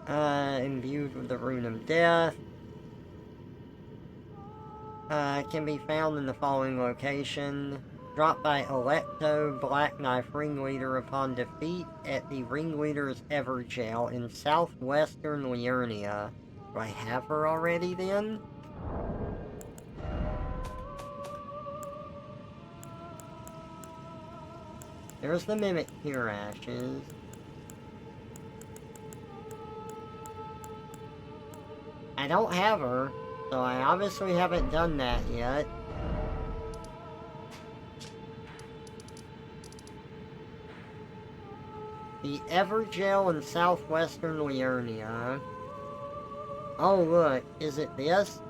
Imbued with the Rune of Death. Can be found in the following location. Dropped by Electo, Black Knife Ringleader upon defeat at the Ringleader's Everjail in southwestern Liurnia. Do I have her already then? There's the Mimic Tear Ashes. I don't have her, so I obviously haven't done that yet. The Everjail in southwestern Liurnia. Oh look, is it this?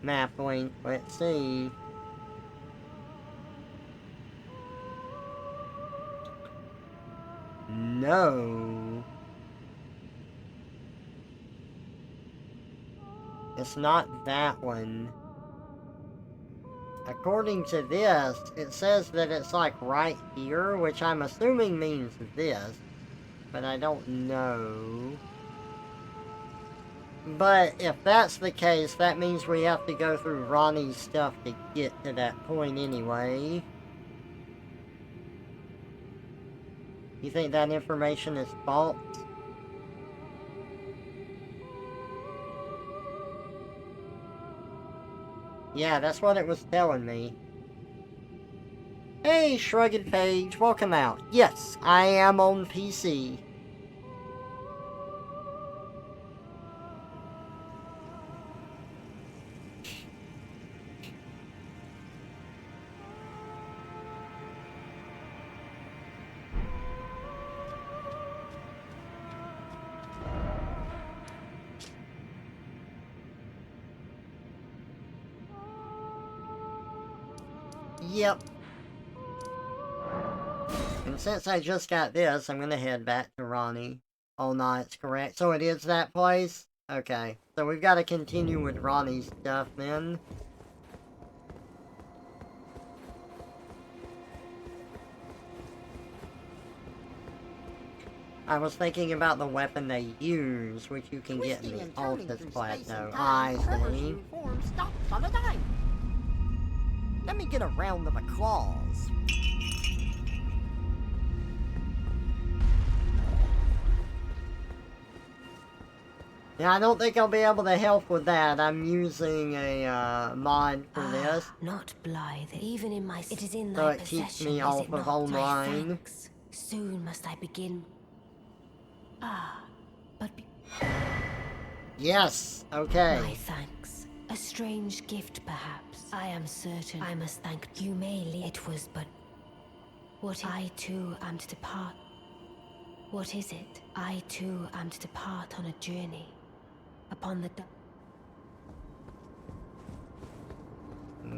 Map link, let's see. No. It's not that one. According to this, it says that it's like right here, which I'm assuming means this, but I don't know. But if that's the case, that means we have to go through Ronnie's stuff to get to that point anyway. You think that information is false? Yeah, that's what it was telling me. Hey, Shrugged Page, welcome out. Yes, I am on PC. Yep. And since I just got this, I'm gonna head back to Ronnie. Oh no, it's correct. So it is that place? Okay. So we've got to continue with Ronnie's stuff then. I was thinking about the weapon they use, which you can get in the Altus Plateau. I see. Form stops on a dime. Let me get a round of applause. Yeah, I don't think I'll be able to help with that. I'm using a mod for this. Not blithe, even in my... It is in So thy it keeps possession, me is off it of not? online. Thy thanks. Soon must I begin. But... Yes, okay. My thanks. A strange gift, perhaps. I am certain I must thank you. May leave. It was but... What I too am to depart. What is it? I too am to depart on a journey. Upon the...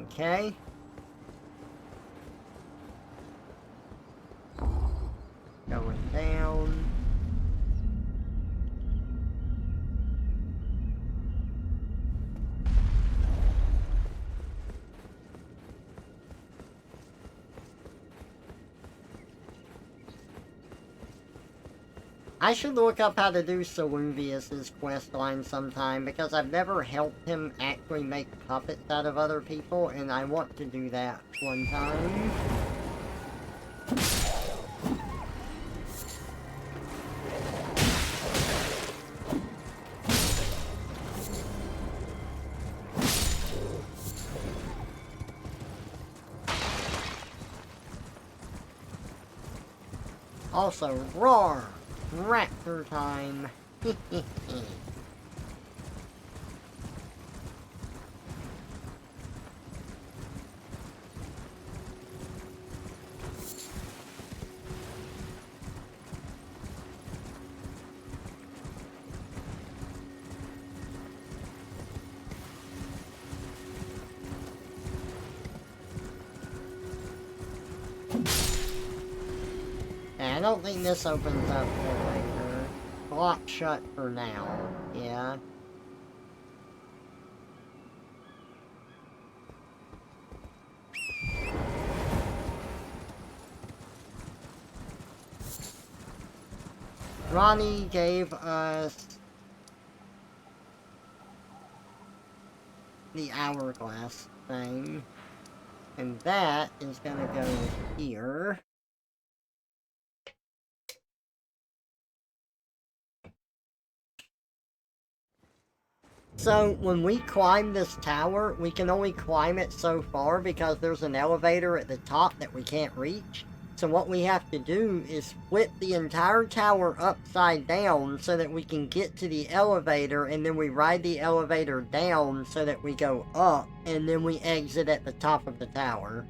Okay. Going down. I should look up how to do Saluvius's questline sometime, because I've never helped him actually make puppets out of other people, and I want to do that one time. Also, roar! Raptor time! I don't think this opens up till later. Locked shut for now. Yeah. Ronnie gave us the hourglass thing. And that is gonna go here. So, when we climb this tower, we can only climb it so far because there's an elevator at the top that we can't reach. So what we have to do is flip the entire tower upside down so that we can get to the elevator, and then we ride the elevator down so that we go up, and then we exit at the top of the tower.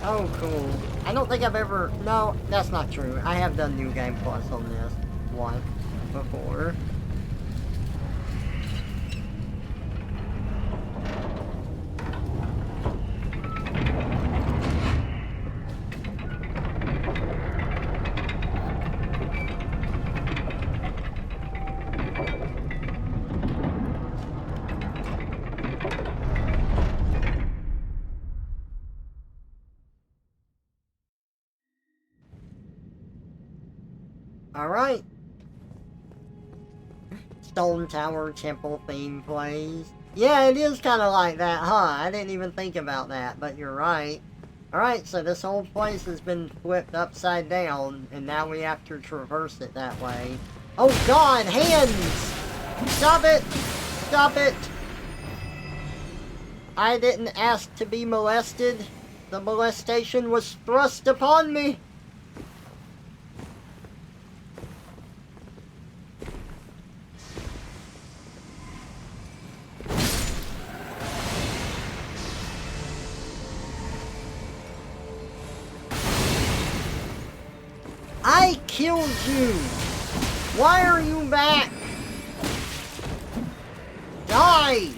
Oh, cool. I don't think I've ever... No, that's not true. I have done New Game Plus on this once before. Alright. Stone Tower Temple theme plays. Yeah, it is kind of like that, huh? I didn't even think about that, but you're right. Alright, so this whole place has been flipped upside down, and now we have to traverse it that way. Oh god, hands! Stop it! Stop it! I didn't ask to be molested. The molestation was thrust upon me. I killed you! Why are you back? Die!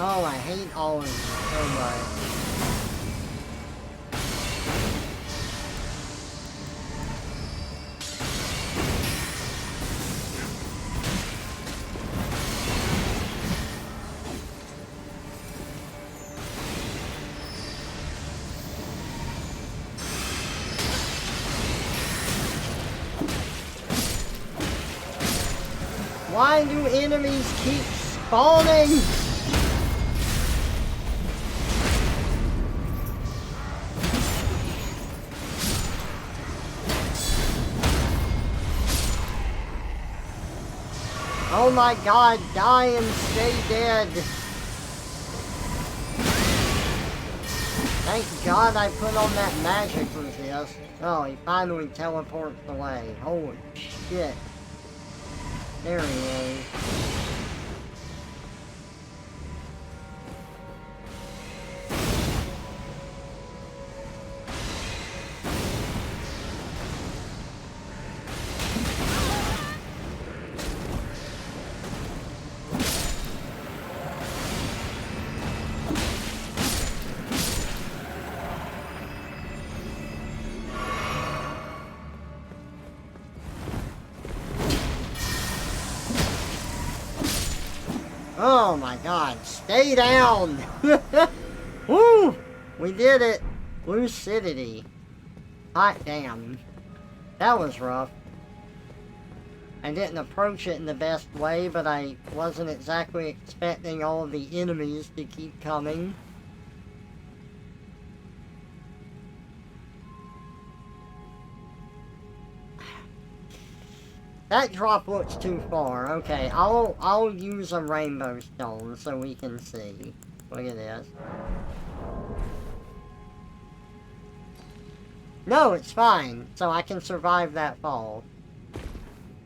Oh, I hate all of you so much. Why do enemies keep spawning? Oh my god, die and stay dead. Thank god I put on that magic resist. Oh, he finally teleports away. Holy shit. There he is. Oh my god, stay down! Woo! We did it! Lucidity. Hot damn. That was rough. I didn't approach it in the best way, but I wasn't exactly expecting all of the enemies to keep coming. That drop looks too far. Okay, I'll use a rainbow stone so we can see. Look at this. No, it's fine. So I can survive that fall.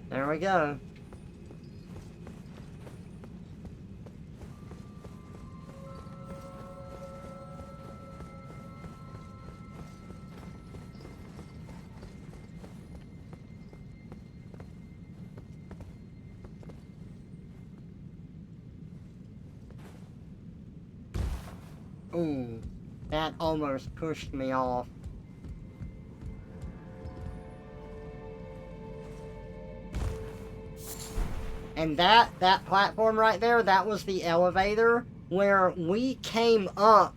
There we go. Ooh, that almost pushed me off. And that platform right there, that was the elevator where we came up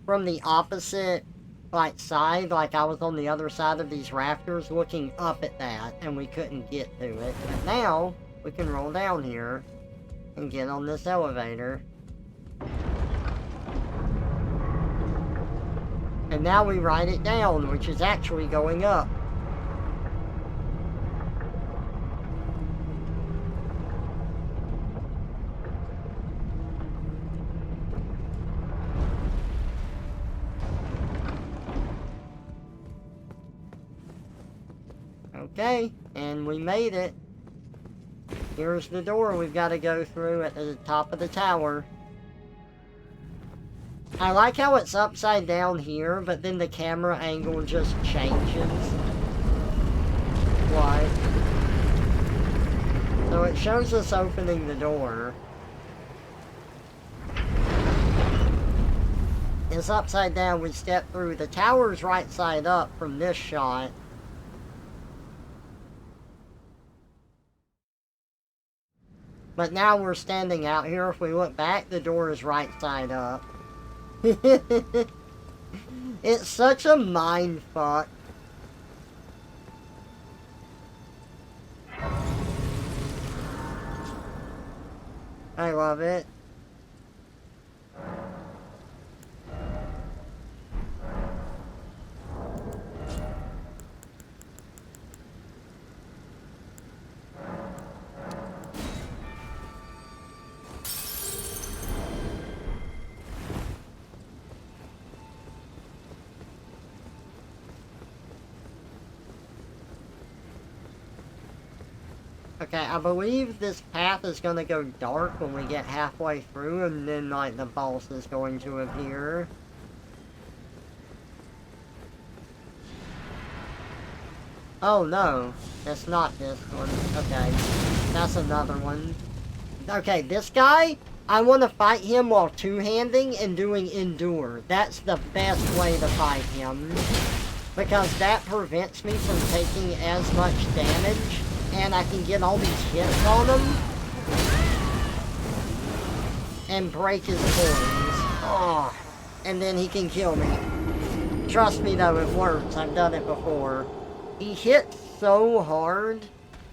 from the opposite, like, side. Like, I was on the other side of these rafters looking up at that, and we couldn't get to it. But now, we can roll down here and get on this elevator. And now we ride it down, which is actually going up. Okay, and we made it. Here's the door we've got to go through at the top of the tower. I like how it's upside down here, but then the camera angle just changes. What? So it shows us opening the door. It's upside down, we step through. The tower's right side up from this shot. But now we're standing out here. If we look back, the door is right side up. It's such a mind fuck. I love it. Okay, I believe this path is gonna go dark when we get halfway through, and then, like, the boss is going to appear. Oh, no. That's not this one. Okay. That's another one. Okay, this guy, I want to fight him while two-handing and doing Endure. That's the best way to fight him. Because that prevents me from taking as much damage. And I can get all these hits on him. And break his coins. Oh, and then he can kill me. Trust me though, it works. I've done it before. He hits so hard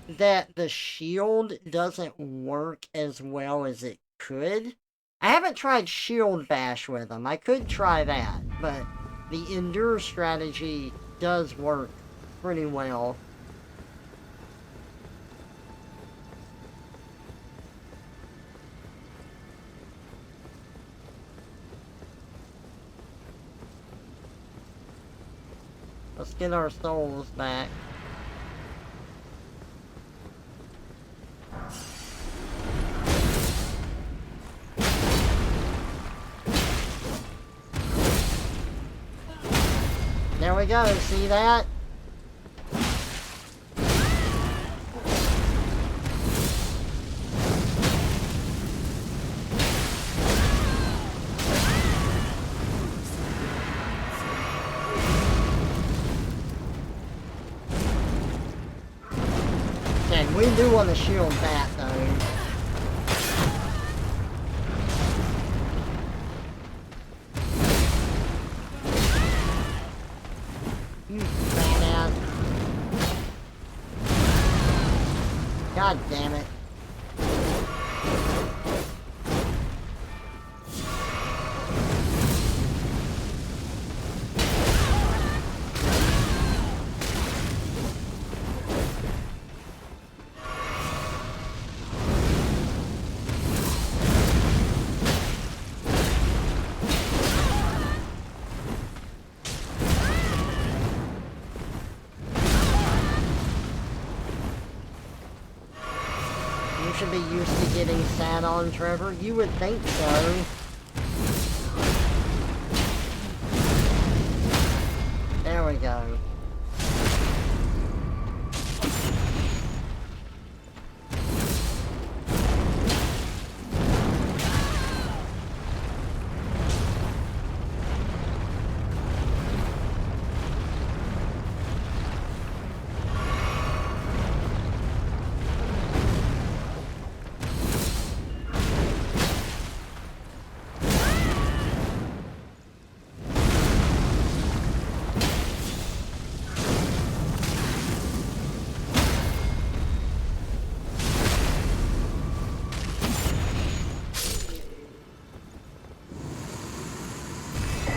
that the shield doesn't work as well as it could. I haven't tried shield bash with him. I could try that. But the endure strategy does work pretty well. Let's get our souls back. There we go, see that? We do want to shield that, though. You fat ass. God damn it. should be used to getting sat on, Trevor. You would think so. There we go.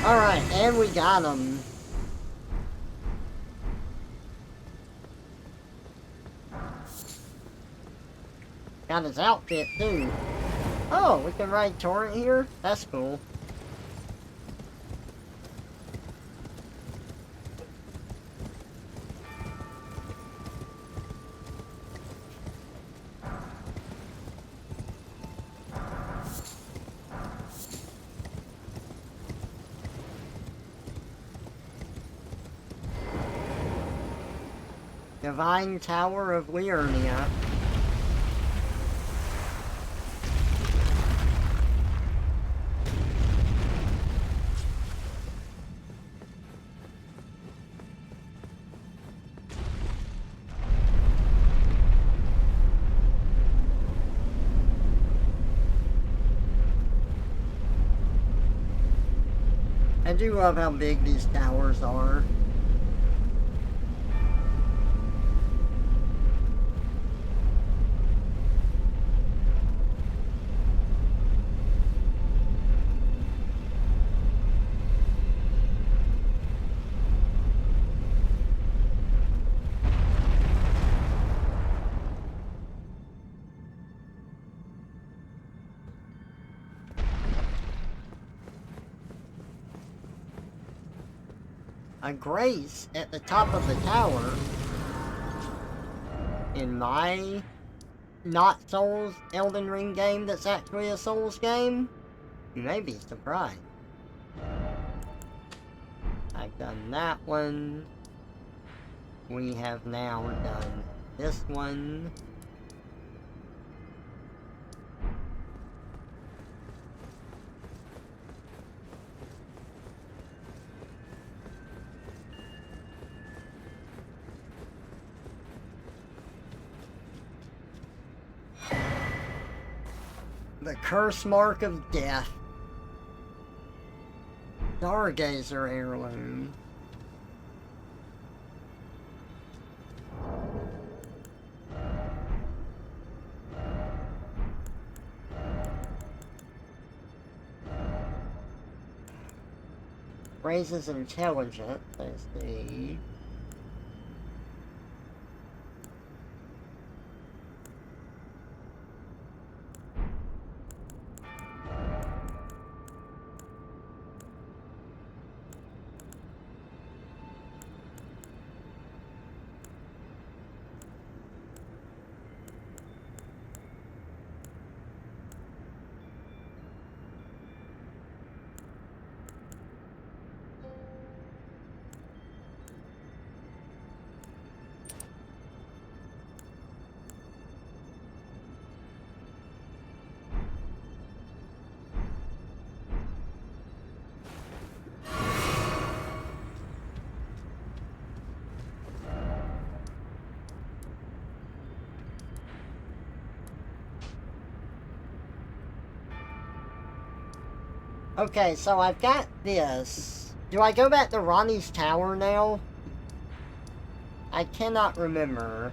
Alright, and we got him. Got his outfit, too. Oh, we can ride Torrent here? That's cool. Divine Tower of Liurnia. I do love how big these towers are. A grace at the top of the tower in my not Souls Elden Ring game that's actually a Souls game? You may be surprised. I've done that one. We have now done this one. The Curse Mark of Death. Stargazer Heirloom. Raises intelligence, let's see. Okay, so I've got this. Do I go back to Ronnie's Tower now? I cannot remember.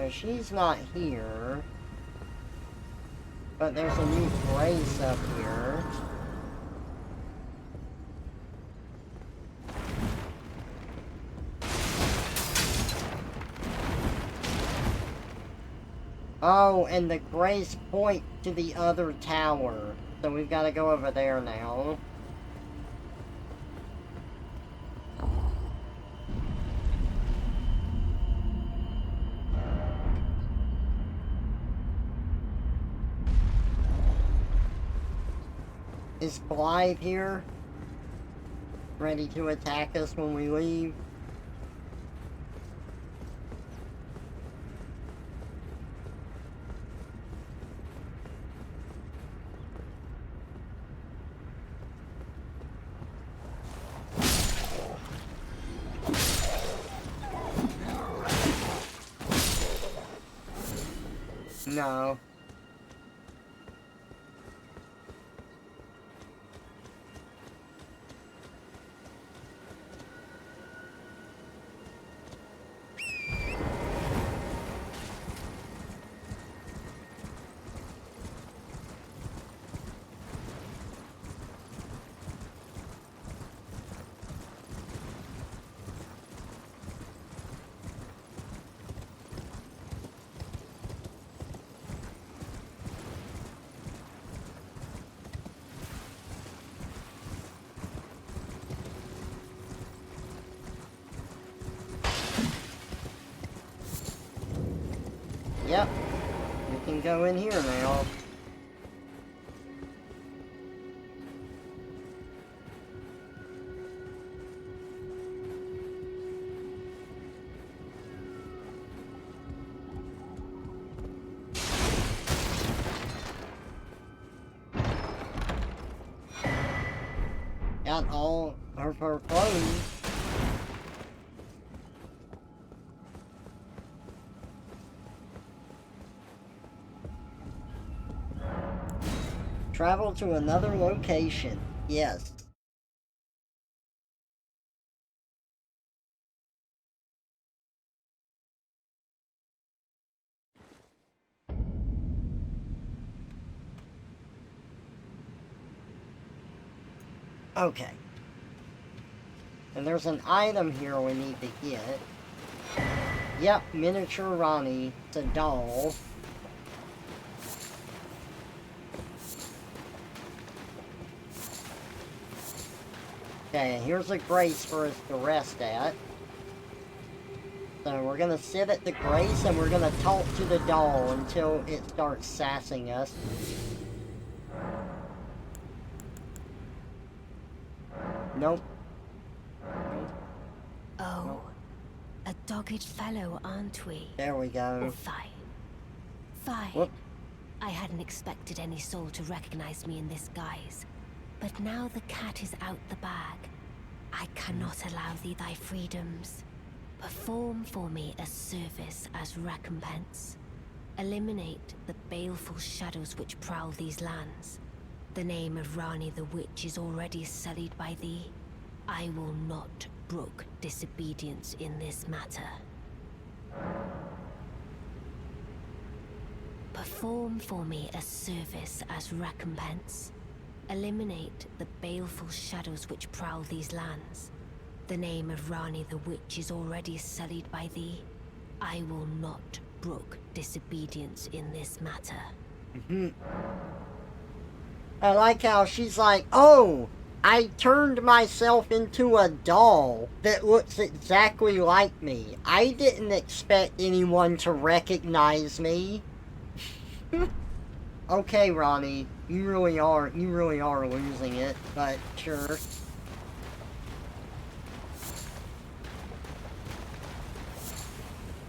So she's not here. But there's a new Grace up here. Oh, and the Grace point to the other tower. So we've got to go over there now. Is Blythe here? Ready to attack us when we leave? No. Yep. We can go in here now. Got all of her clothes. Travel to another location. Yes. Okay. And there's an item here we need to get. Yep, miniature Ronnie. It's a doll. Okay, here's a Grace for us to rest at. So we're gonna sit at the Grace and we're gonna talk to the doll until it starts sassing us. Nope. Nope. Oh, Nope. a dogged fellow, aren't we? There we go. Oh, fine. Fine. Whoop. I hadn't expected any soul to recognize me in this guise. But now the cat is out the bag. I cannot allow thee thy freedoms. Perform for me a service as recompense. Eliminate the baleful shadows which prowl these lands. The name of Rani the Witch is already sullied by thee. I will not brook disobedience in this matter. Perform for me a service as recompense. Eliminate the baleful shadows which prowl these lands. The name of Rani the Witch is already sullied by thee. I will not brook disobedience in this matter. I like how she's like, oh, I turned myself into a doll that looks exactly like me. I didn't expect anyone to recognize me. Okay, Ronnie, you really are losing it, but sure.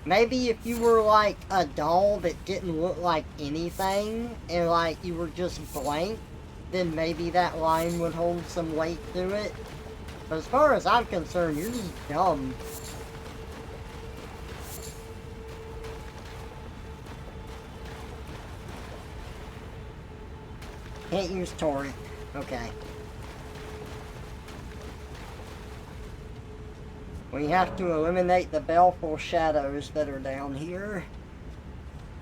Maybe if you were like a doll that didn't look like anything, and like you were just blank, then maybe that line would hold some weight to it. But as far as I'm concerned, you're just dumb. Can't use torrent. Okay. We have to eliminate the baleful shadows that are down here.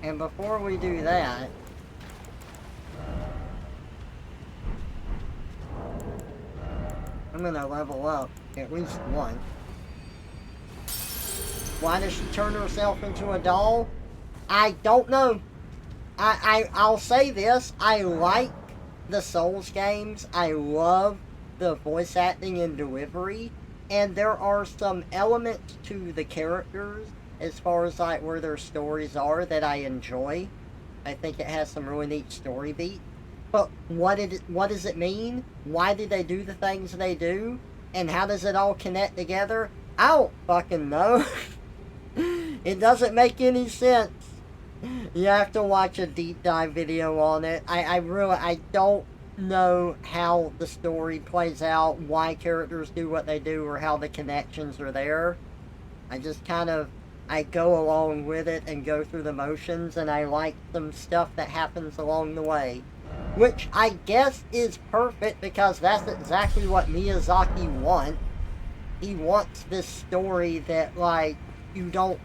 And before we do that, I'm gonna level up at least once. Why does she turn herself into a doll? I don't know. I'll say this. I like the Souls games. I love the voice acting and delivery. And there are some elements to the characters, as far as like where their stories are, that I enjoy. I think it has some really neat story beats. But what does it mean? Why do they do the things they do? And how does it all connect together? I don't fucking know. It doesn't make any sense. You have to watch a deep dive video on it. I don't know how the story plays out, why characters do what they do, or how the connections are there. I just kind of, I go along with it and go through the motions, and I like some stuff that happens along the way. Which I guess is perfect, because that's exactly what Miyazaki wants. He wants this story that, like, you don't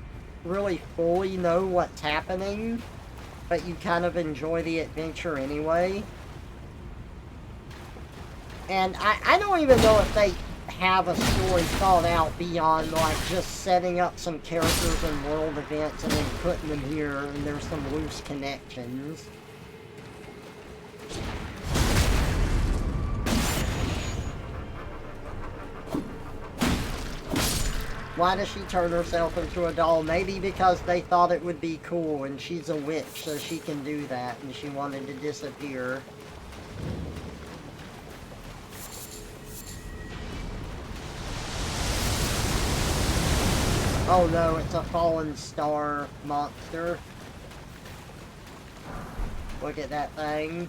really fully know what's happening, but you kind of enjoy the adventure anyway. And I don't even know if they have a story thought out beyond, like, just setting up some characters and world events and then putting them here, and there's some loose connections. Why does she turn herself into a doll? Maybe because they thought it would be cool, and she's a witch, so she can do that, and she wanted to disappear. Oh no, it's a fallen star monster. Look at that thing.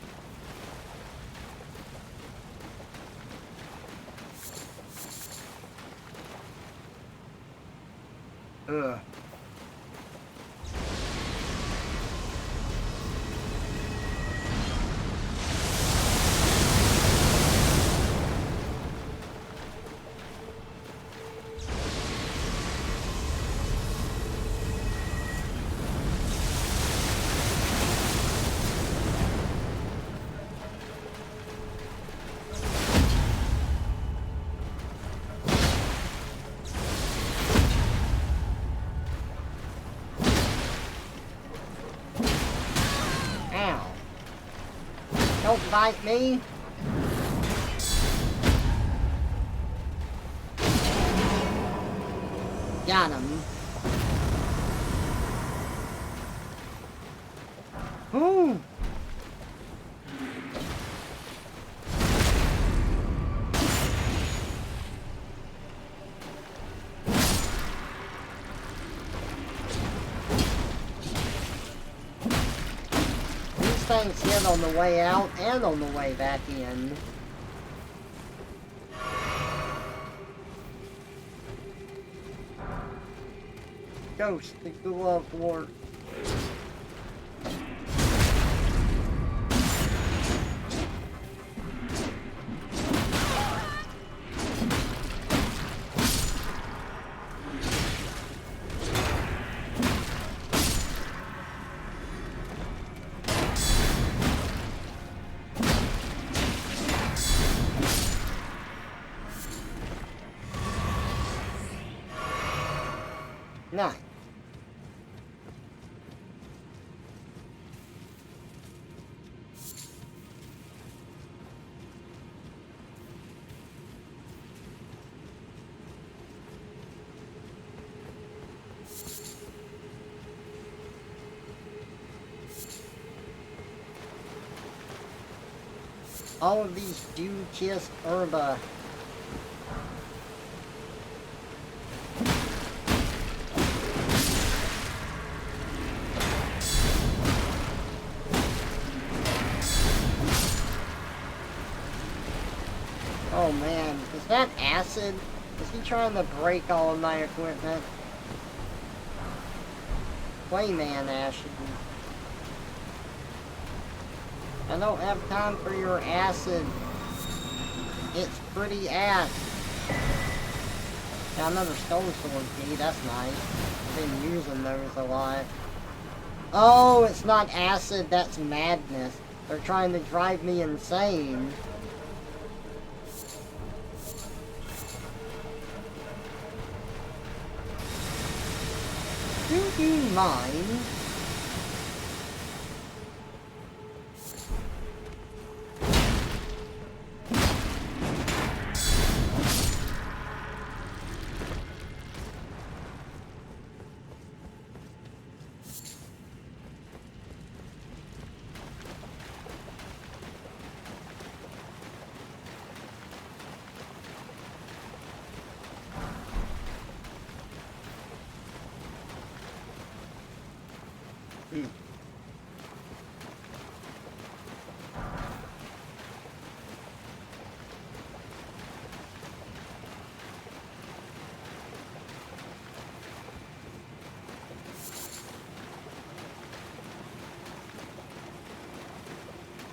Ugh. Don't bite me. Got him. Ooh. Things hit on the way out and on the way back in. Ghost, the glove wart. Nice. All of these dew-kissed herba. Oh man, is that acid? Is he trying to break all of my equipment? Playman acid. I don't have time for your acid. It's pretty ass. Got another stone sword key, that's nice. I've been using those a lot. Oh, it's not acid, that's madness. They're trying to drive me insane. Do you mind?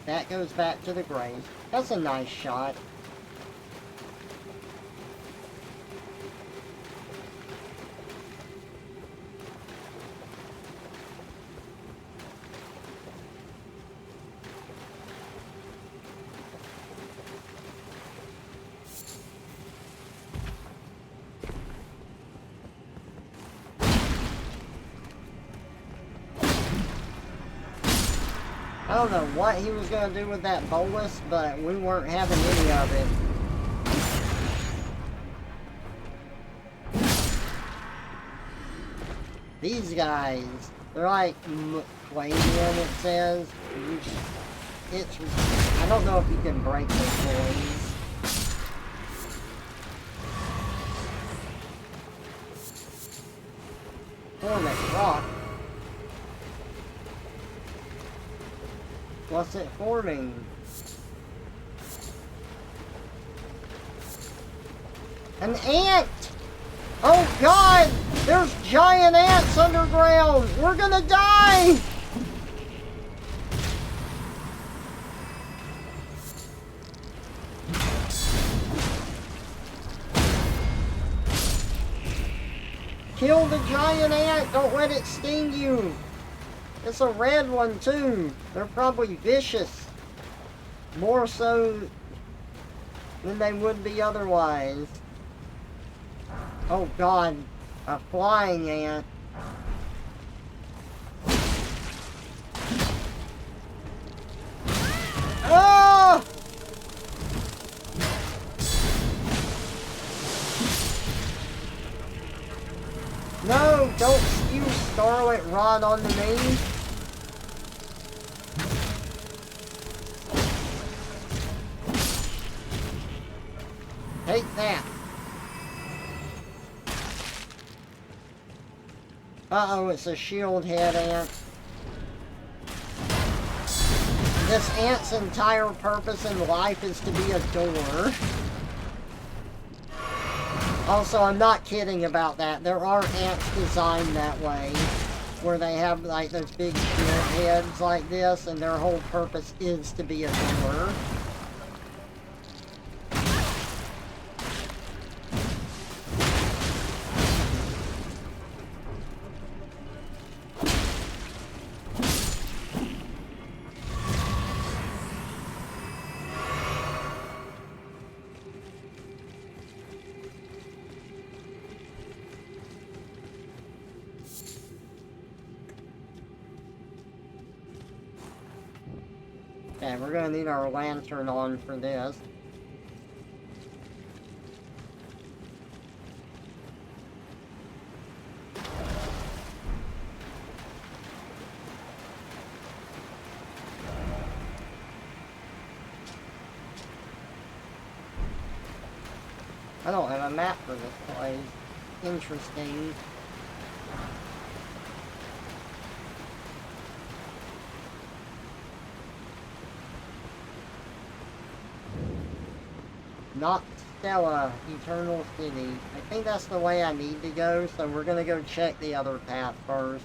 That goes back to the grave. That's a nice shot. I don't know what he was going to do with that bolus, but we weren't having any of it. These guys, they're like McQuadian, it says. It's, I don't know if you can break those boys. Formic rock. What's it forming? An ant! Oh god! There's giant ants underground! We're gonna die! Kill the giant ant! Don't let it sting you! It's a red one too. They're probably vicious. More so than they would be otherwise. Oh god. A flying ant. Oh! No, don't spew scarlet rot onto me. Take that. Uh-oh, it's a shield head ant. This ant's entire purpose in life is to be a door. Also, I'm not kidding about that. There are ants designed that way, where they have like those big shield heads like this, and their whole purpose is to be a door. Okay, we're gonna need our lantern on for this. I don't have a map for this place. Interesting. Not Stella, Eternal City. I think that's the way I need to go, so we're gonna go check the other path first.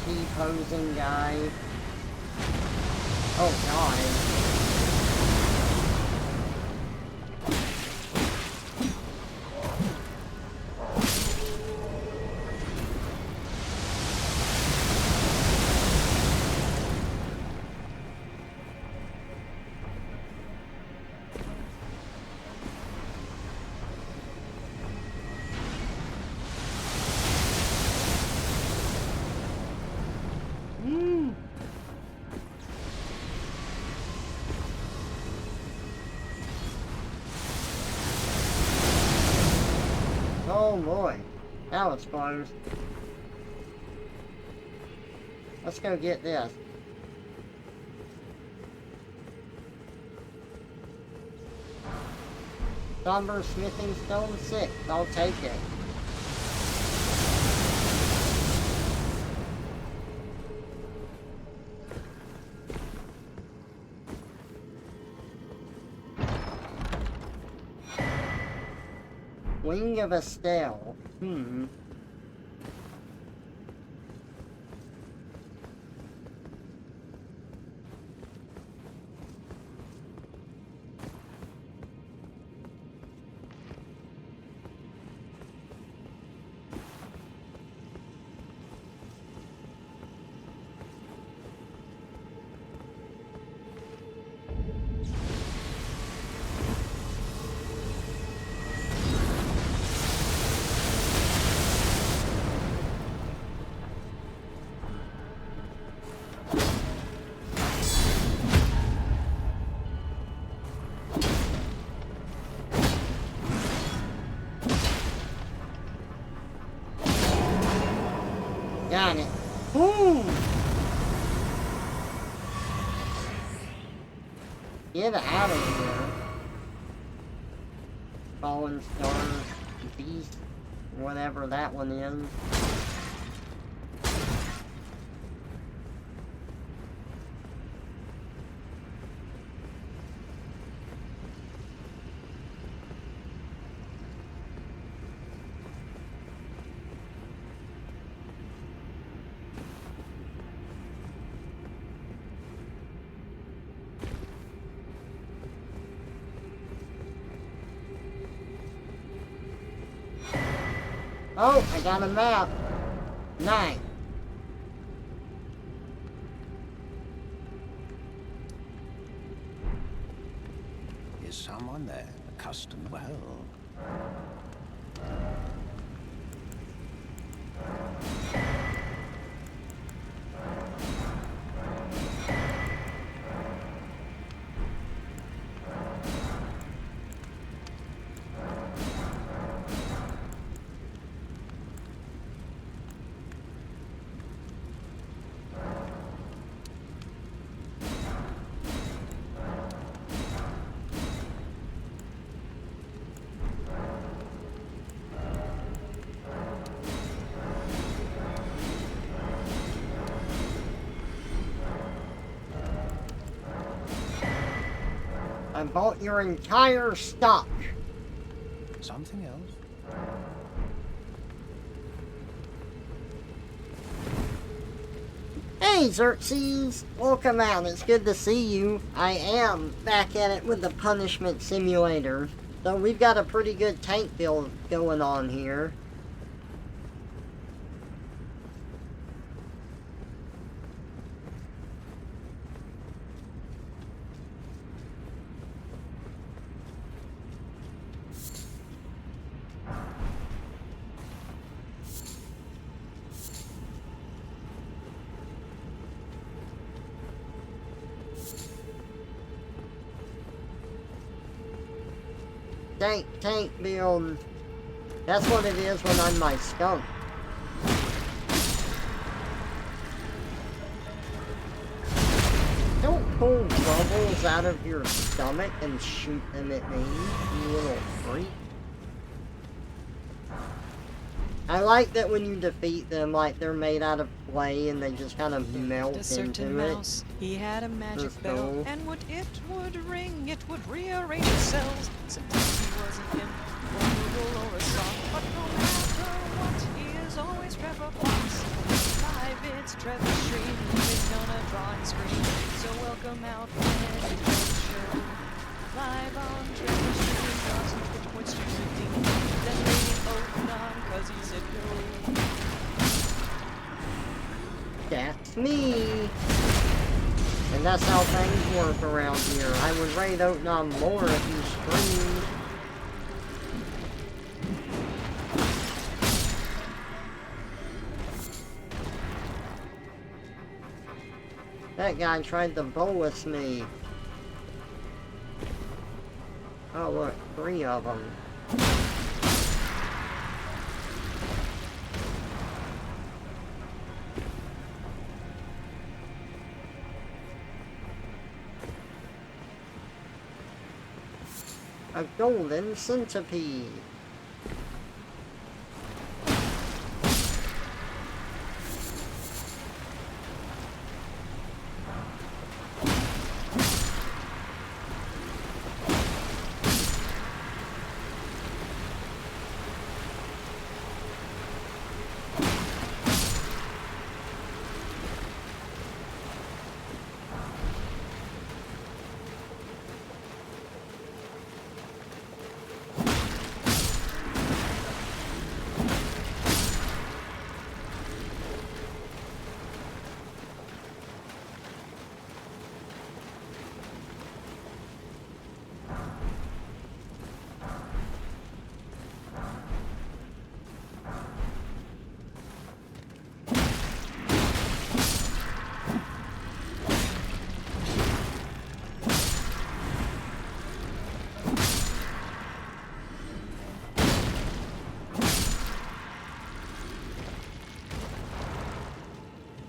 T-posing guy. Oh god. Oh boy, that was close. Let's go get this. Somber Smithing Stone 6, I'll take it. Wing of Estelle. Got it. Boom! Get out of here. Fallen Star Beast, whatever that one is. Oh, I got a map. Nice. Is someone there accustomed well? I bought your entire stock. Something else? Hey Xerxes! Welcome out, it's good to see you. I am back at it with the Punishment Simulator. So we've got a pretty good tank build going on here. Tank build. That's what it is when I'm my skunk. Don't pull bubbles out of your stomach and shoot them at me, you little freak. I like that when you defeat them, like they're made out of clay and they just kind of melt A certain into mouse, it. he had a magic That's bell, cool. and it would ring, it would rearrange the cells. Sometimes he was an imp, or a noodle, or a song, but no matter what, he is always TrevorFox. Live, it's Trevor. me. And that's how things work around here. I would rate Elden more if you streamed. That guy tried to bolus me. Oh look, 3 of them. A golden centipede.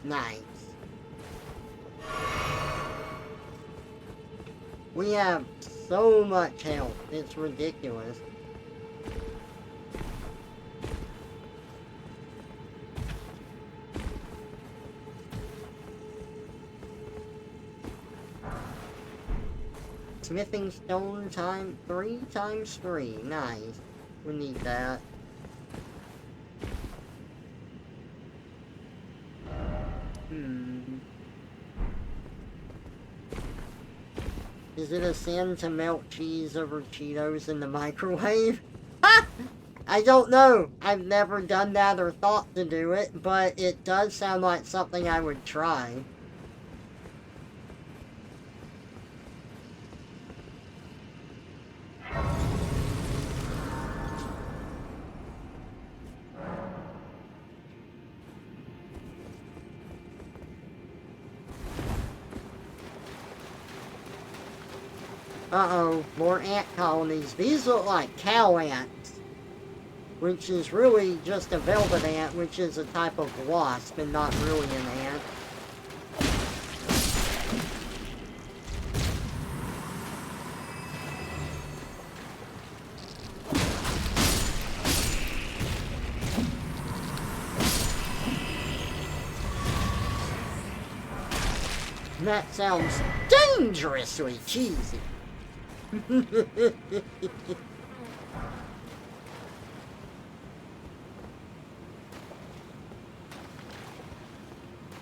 Nice. We have so much health, it's ridiculous. Smithing stone time 3 times 3. Nice. We need that. Is it a sin to melt cheese over Cheetos in the microwave? I don't know. I've never done that or thought to do it, but it does sound like something I would try. Uh-oh, more ant colonies. These look like cow ants, which is really just a velvet ant, which is a type of wasp and not really an ant. That sounds dangerously cheesy.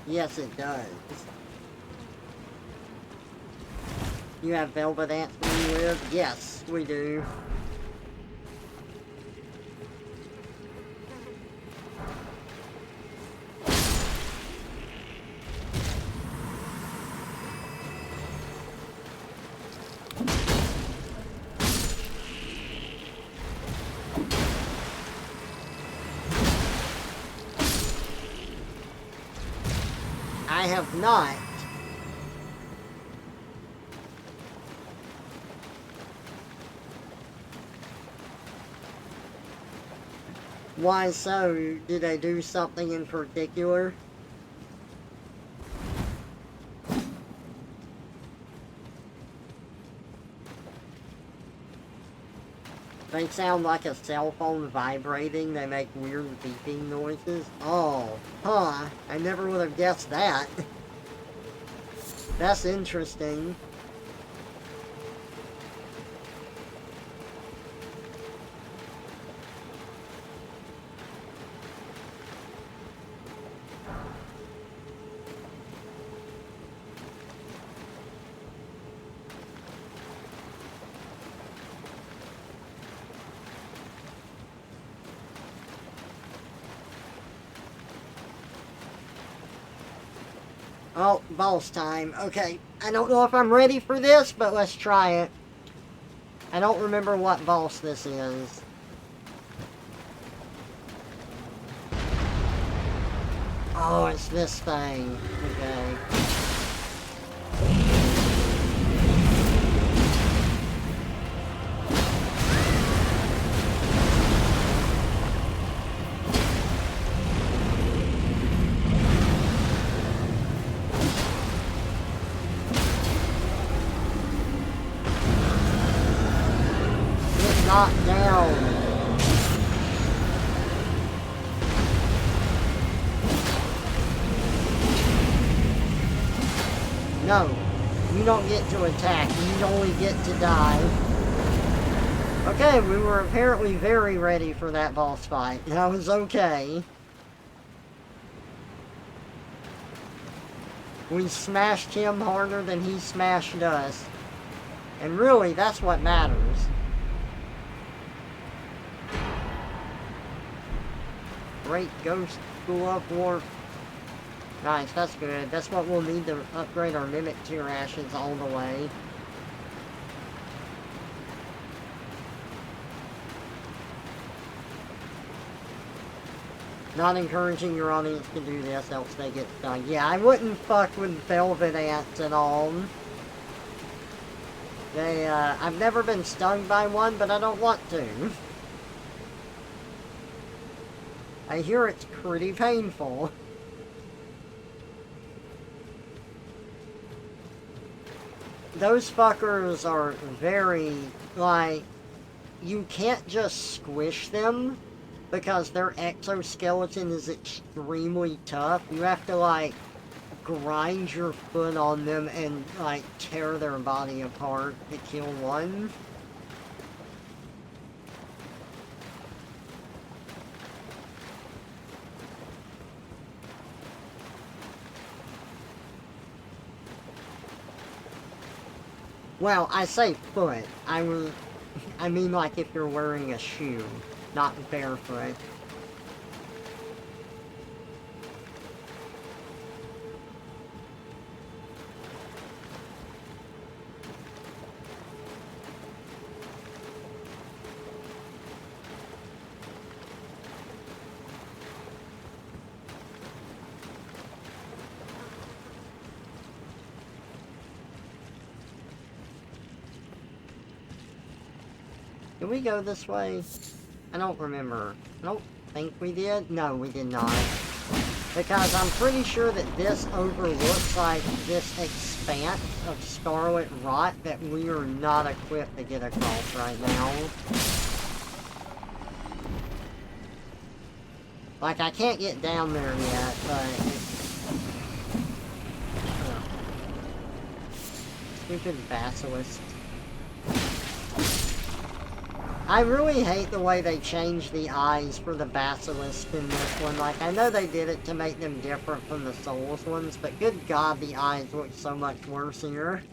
Yes, it does. You have velvet ants where you live? Yes, we do. I have not. Why so? Did they do something in particular? They sound like a cell phone vibrating. They make weird beeping noises. Oh, huh. I never would have guessed that. That's interesting. Oh, boss time. Okay, I don't know if I'm ready for this, but let's try it. I don't remember what boss this is. Oh, it's this thing. Okay. Get knocked down. No, you don't get to attack, you only get to die. Okay, we were apparently very ready for that boss fight. That was okay. We smashed him harder than he smashed us. And really, that's what matters. Great Ghost School Up Warp. Nice, that's good. That's what we'll need to upgrade our Mimic Tier Ashes all the way. Not encouraging your audience to do this, else they get stung. Yeah, I wouldn't fuck with velvet ants at all. They, I've never been stung by one, but I don't want to. I hear it's pretty painful. Those fuckers are very, like, you can't just squish them because their exoskeleton is extremely tough. You have to, like, grind your foot on them and, like, tear their body apart to kill one. Well, I say foot. I mean like if you're wearing a shoe, not barefoot. Did we go this way? I don't remember. I don't think we did. No, we did not. Because I'm pretty sure that this overlooks like this expanse of scarlet rot that we are not equipped to get across right now. Like, I can't get down there yet, but stupid basilisk. I really hate the way they changed the eyes for the basilisk in this one. Like, I know they did it to make them different from the Souls ones, but good God, the eyes look so much worse here.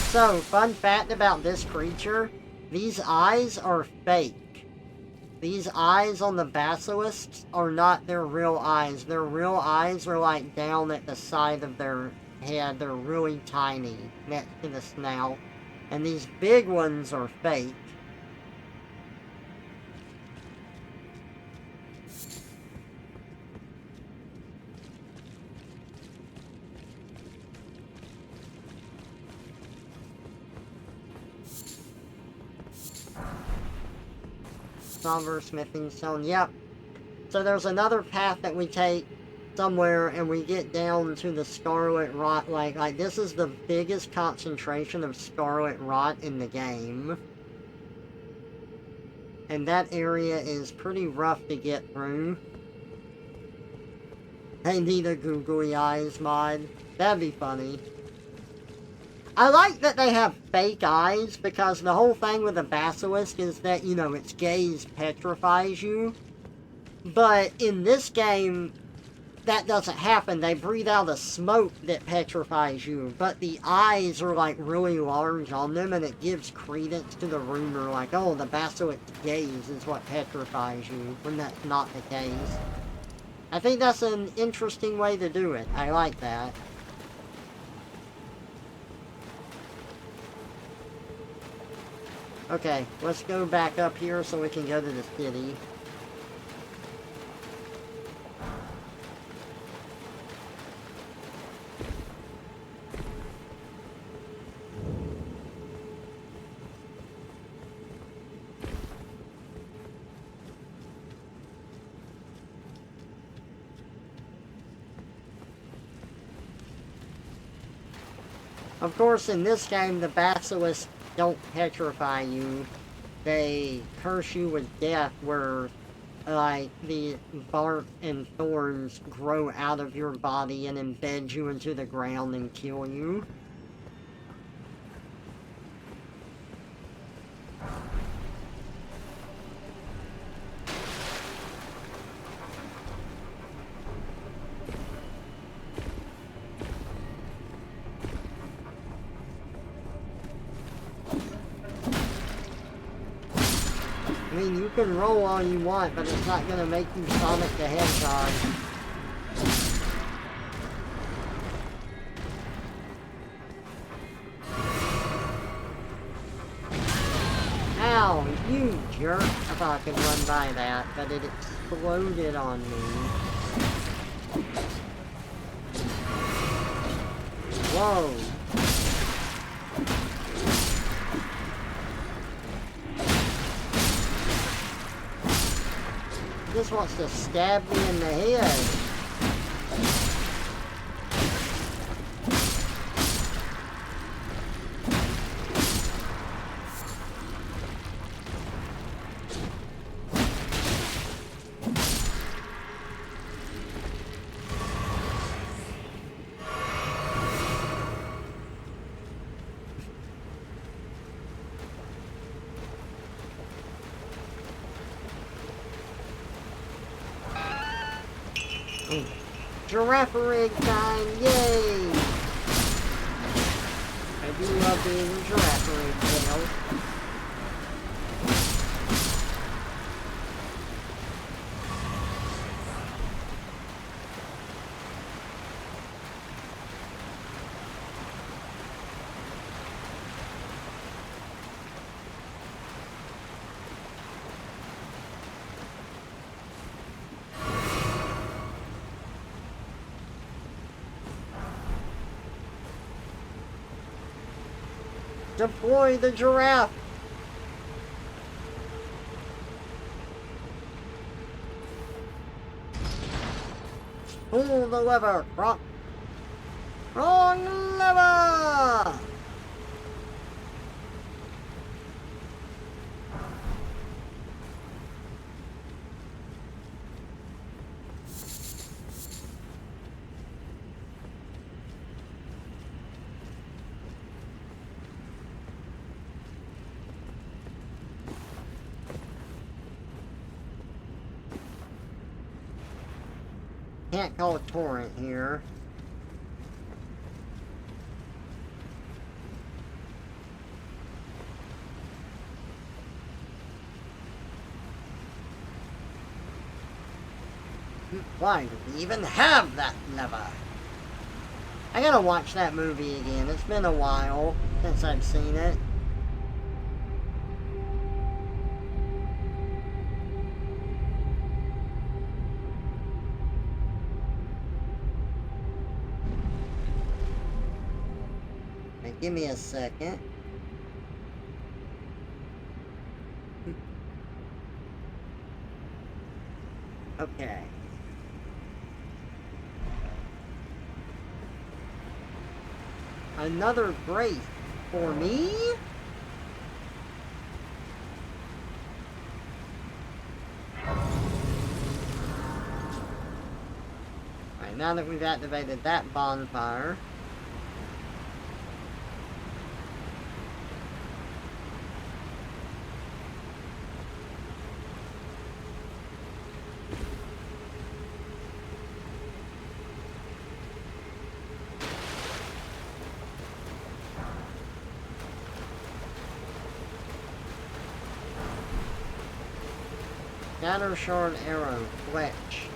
So, fun fact about this creature, these eyes are fake. These eyes on the basilisks are not their real eyes. Their real eyes are like down at the side of their head. They're really tiny next to the snout. And these big ones are fake. Somber smithing stone, yep. So there's another path that we take somewhere and we get down to the scarlet rot lake. Like, this is the biggest concentration of scarlet rot in the game. And that area is pretty rough to get through. They need a googly eyes mod. That'd be funny. I like that they have fake eyes, because the whole thing with the basilisk is that, you know, its gaze petrifies you. But in this game, that doesn't happen. They breathe out a smoke that petrifies you, but the eyes are like really large on them, and it gives credence to the rumor like, oh, the basilisk's gaze is what petrifies you, when that's not the case. I think that's an interesting way to do it. I like that. Okay, let's go back up here so we can go to the city. Of course, in this game, the basilisks don't petrify you. They curse you with death, where, like, the bark and thorns grow out of your body and embed you into the ground and kill you. I mean, you can roll all you want, but it's not gonna make you Sonic the Hedgehog. Ow, you jerk. I thought I could run by that, but it exploded on me. Whoa. Just wants to stab me in the head. Giraffe rig time, yay! I do love being a giraffe rig, you know. Deploy the giraffe! Pull the lever! Wrong lever! Can't call a torrent here. Why do we even have that lever? I gotta watch that movie again. It's been a while since I've seen it. Give me a second. Okay. Another grace for me? Alright, now that we've activated that bonfire. Shatter Shard Arrow, fletched.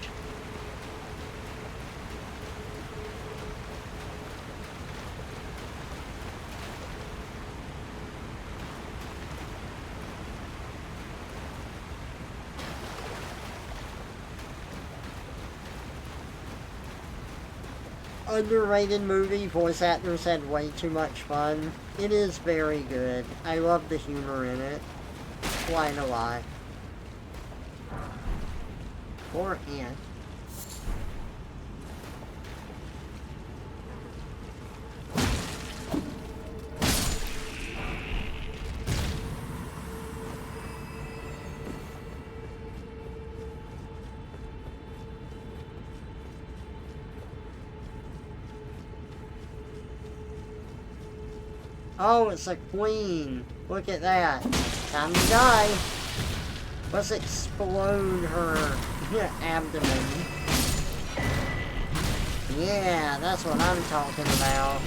underrated movie. Voice actors had way too much fun. It is very good. I love the humor in it. Quite a lot. Poor ant. Oh, it's a queen. Look at that. Time to die. Let's explode her abdomen. Yeah, that's what I'm talking about.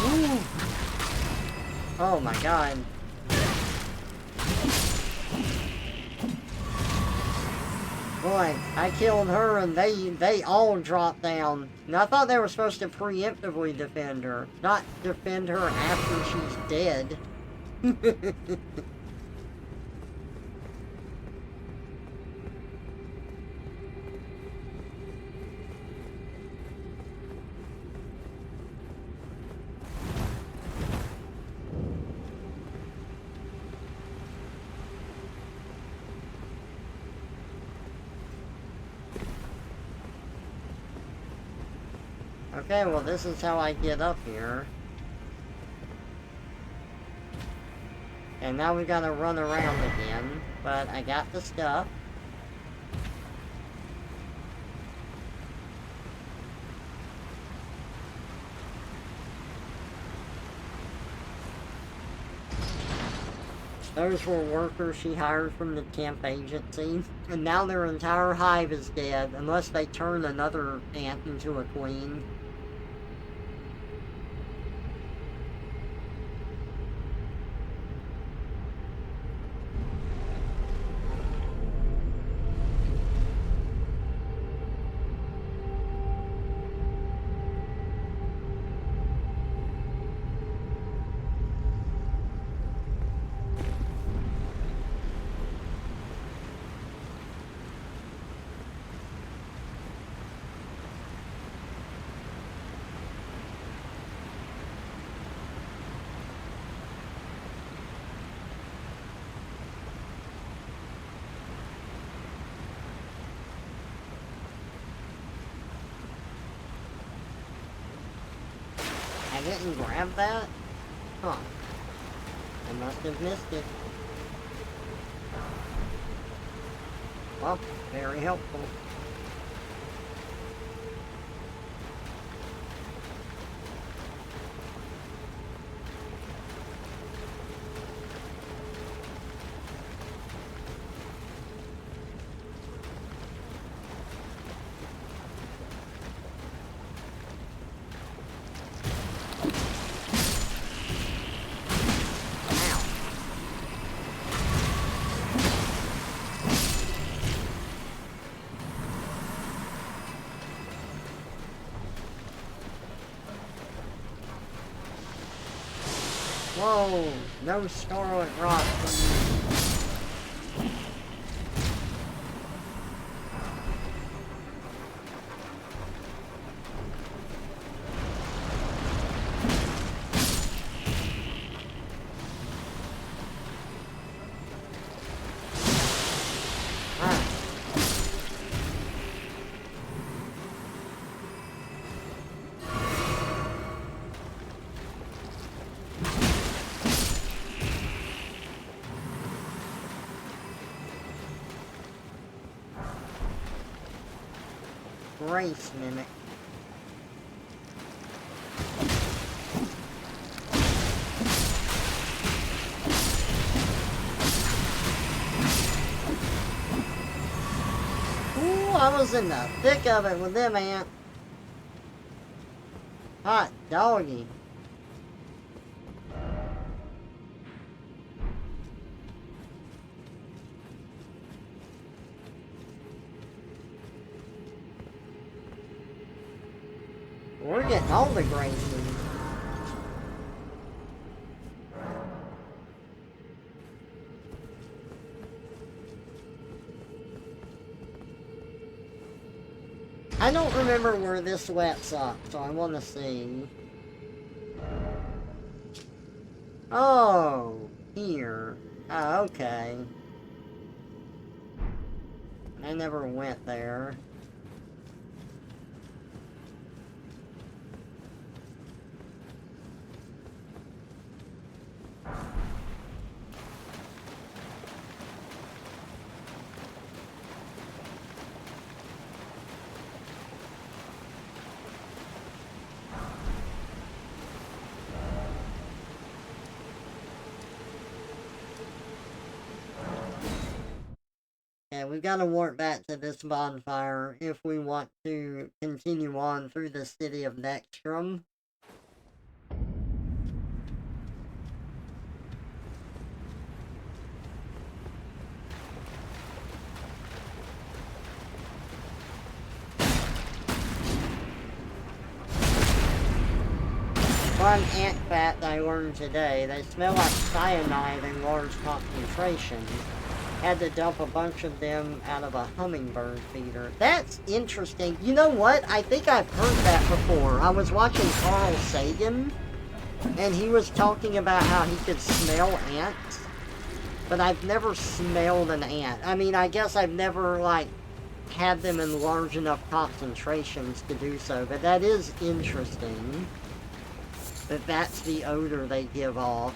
Ooh. Oh my god. Boy, I killed her and they all dropped down. And I thought they were supposed to preemptively defend her, not defend her after she's dead. Okay, well this is how I get up here. And now we gotta run around again, but I got the stuff. Those were workers she hired from the temp agency, and now their entire hive is dead, unless they turn another ant into a queen. I didn't grab that? Huh. I must have missed it. Well, very helpful. Whoa, no scarlet rot from me. Grace mimic. Ooh, I was in the thick of it with them ants. Hot doggy. We're getting all the graces. I don't remember where this lets up, so I want to see. Oh, here. Oh, okay. I never went there. Yeah, we've got to warp back to this bonfire if we want to continue on through the city of Nextrum. One ant fat I learned today. They smell like cyanide in large concentrations. Had to dump a bunch of them out of a hummingbird feeder. That's interesting. You know what? I think I've heard that before. I was watching Carl Sagan, and he was talking about how he could smell ants. But I've never smelled an ant. I mean, I guess I've never, like, had them in large enough concentrations to do so. But that is interesting. That that's the odor they give off.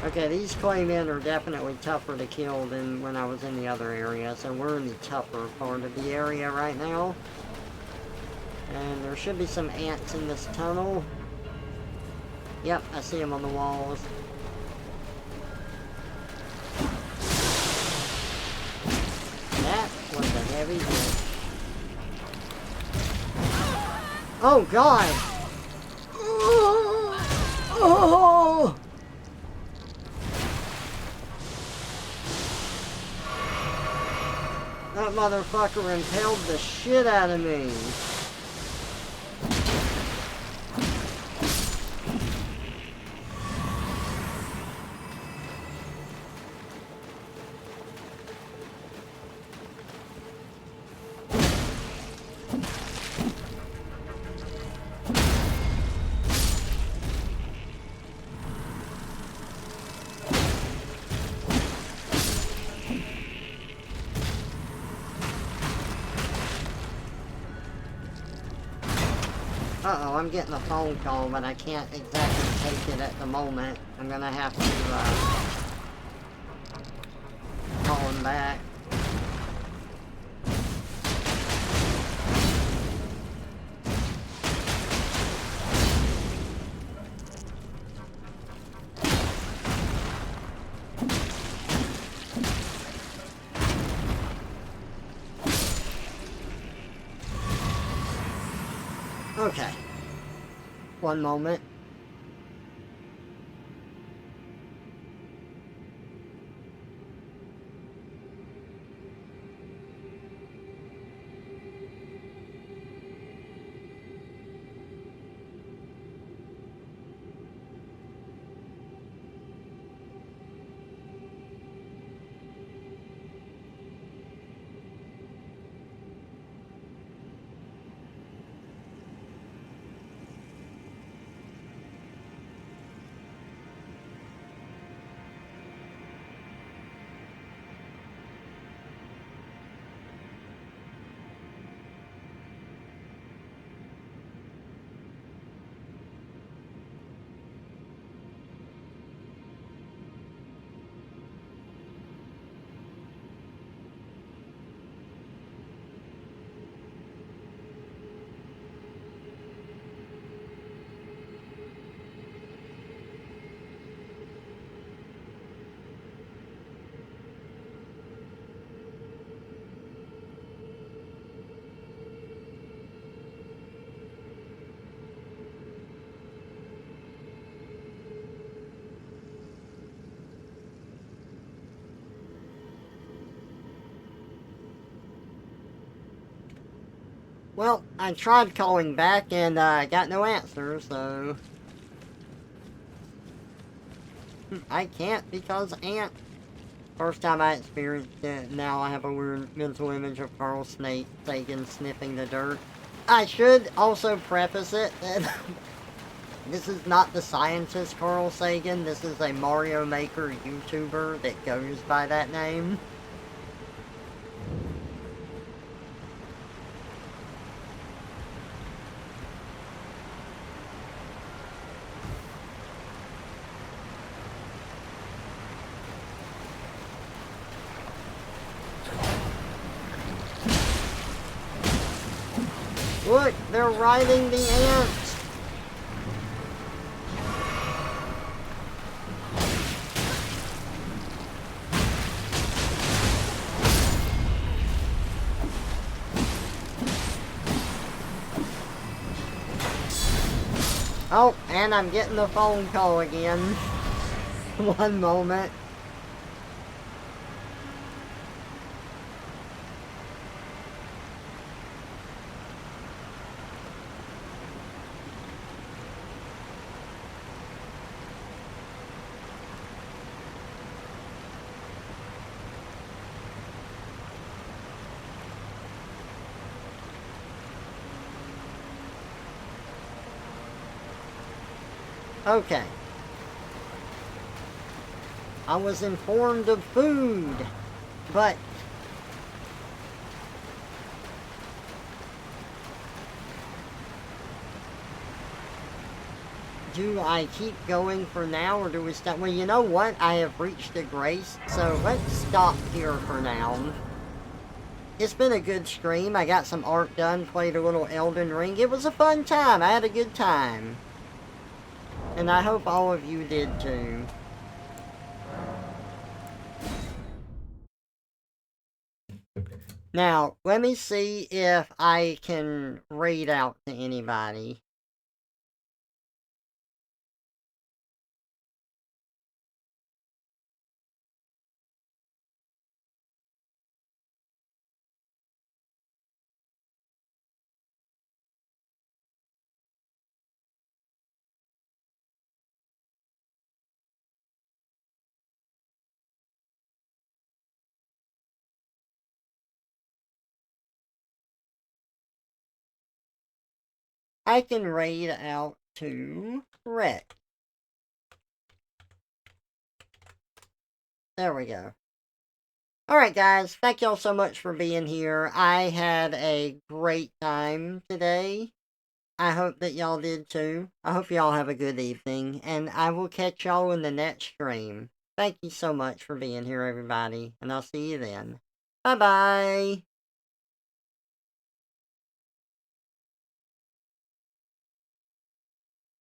Okay, these clay men are definitely tougher to kill than when I was in the other area, so we're in the tougher part of the area right now. And there should be some ants in this tunnel. Yep, I see them on the walls. That was a heavy hit. Oh, God! Oh! That motherfucker impaled the shit out of me. Uh-oh, I'm getting a phone call, but I can't exactly take it at the moment. I'm gonna have to, call him back. Okay. One moment. Well, I tried calling back and I got no answer, so... I can't because Ant. First time I experienced it, now I have a weird mental image of Carl Sagan sniffing the dirt. I should also preface it that this is not the scientist Carl Sagan, this is a Mario Maker YouTuber that goes by that name. Look, they're riding the ants! Oh, and I'm getting the phone call again. One moment. Okay. I was informed of food, but... do I keep going for now, or do we stop? Well, you know what? I have reached a grace, so let's stop here for now. It's been a good stream. I got some art done, played a little Elden Ring. It was a fun time. I had a good time. And I hope all of you did too. Now, let me see if I can raid out to anybody. I can raid out to Rhett. There we go. Alright guys, thank y'all so much for being here. I had a great time today. I hope that y'all did too. I hope y'all have a good evening, and I will catch y'all in the next stream. Thank you so much for being here, everybody, and I'll see you then. Bye-bye!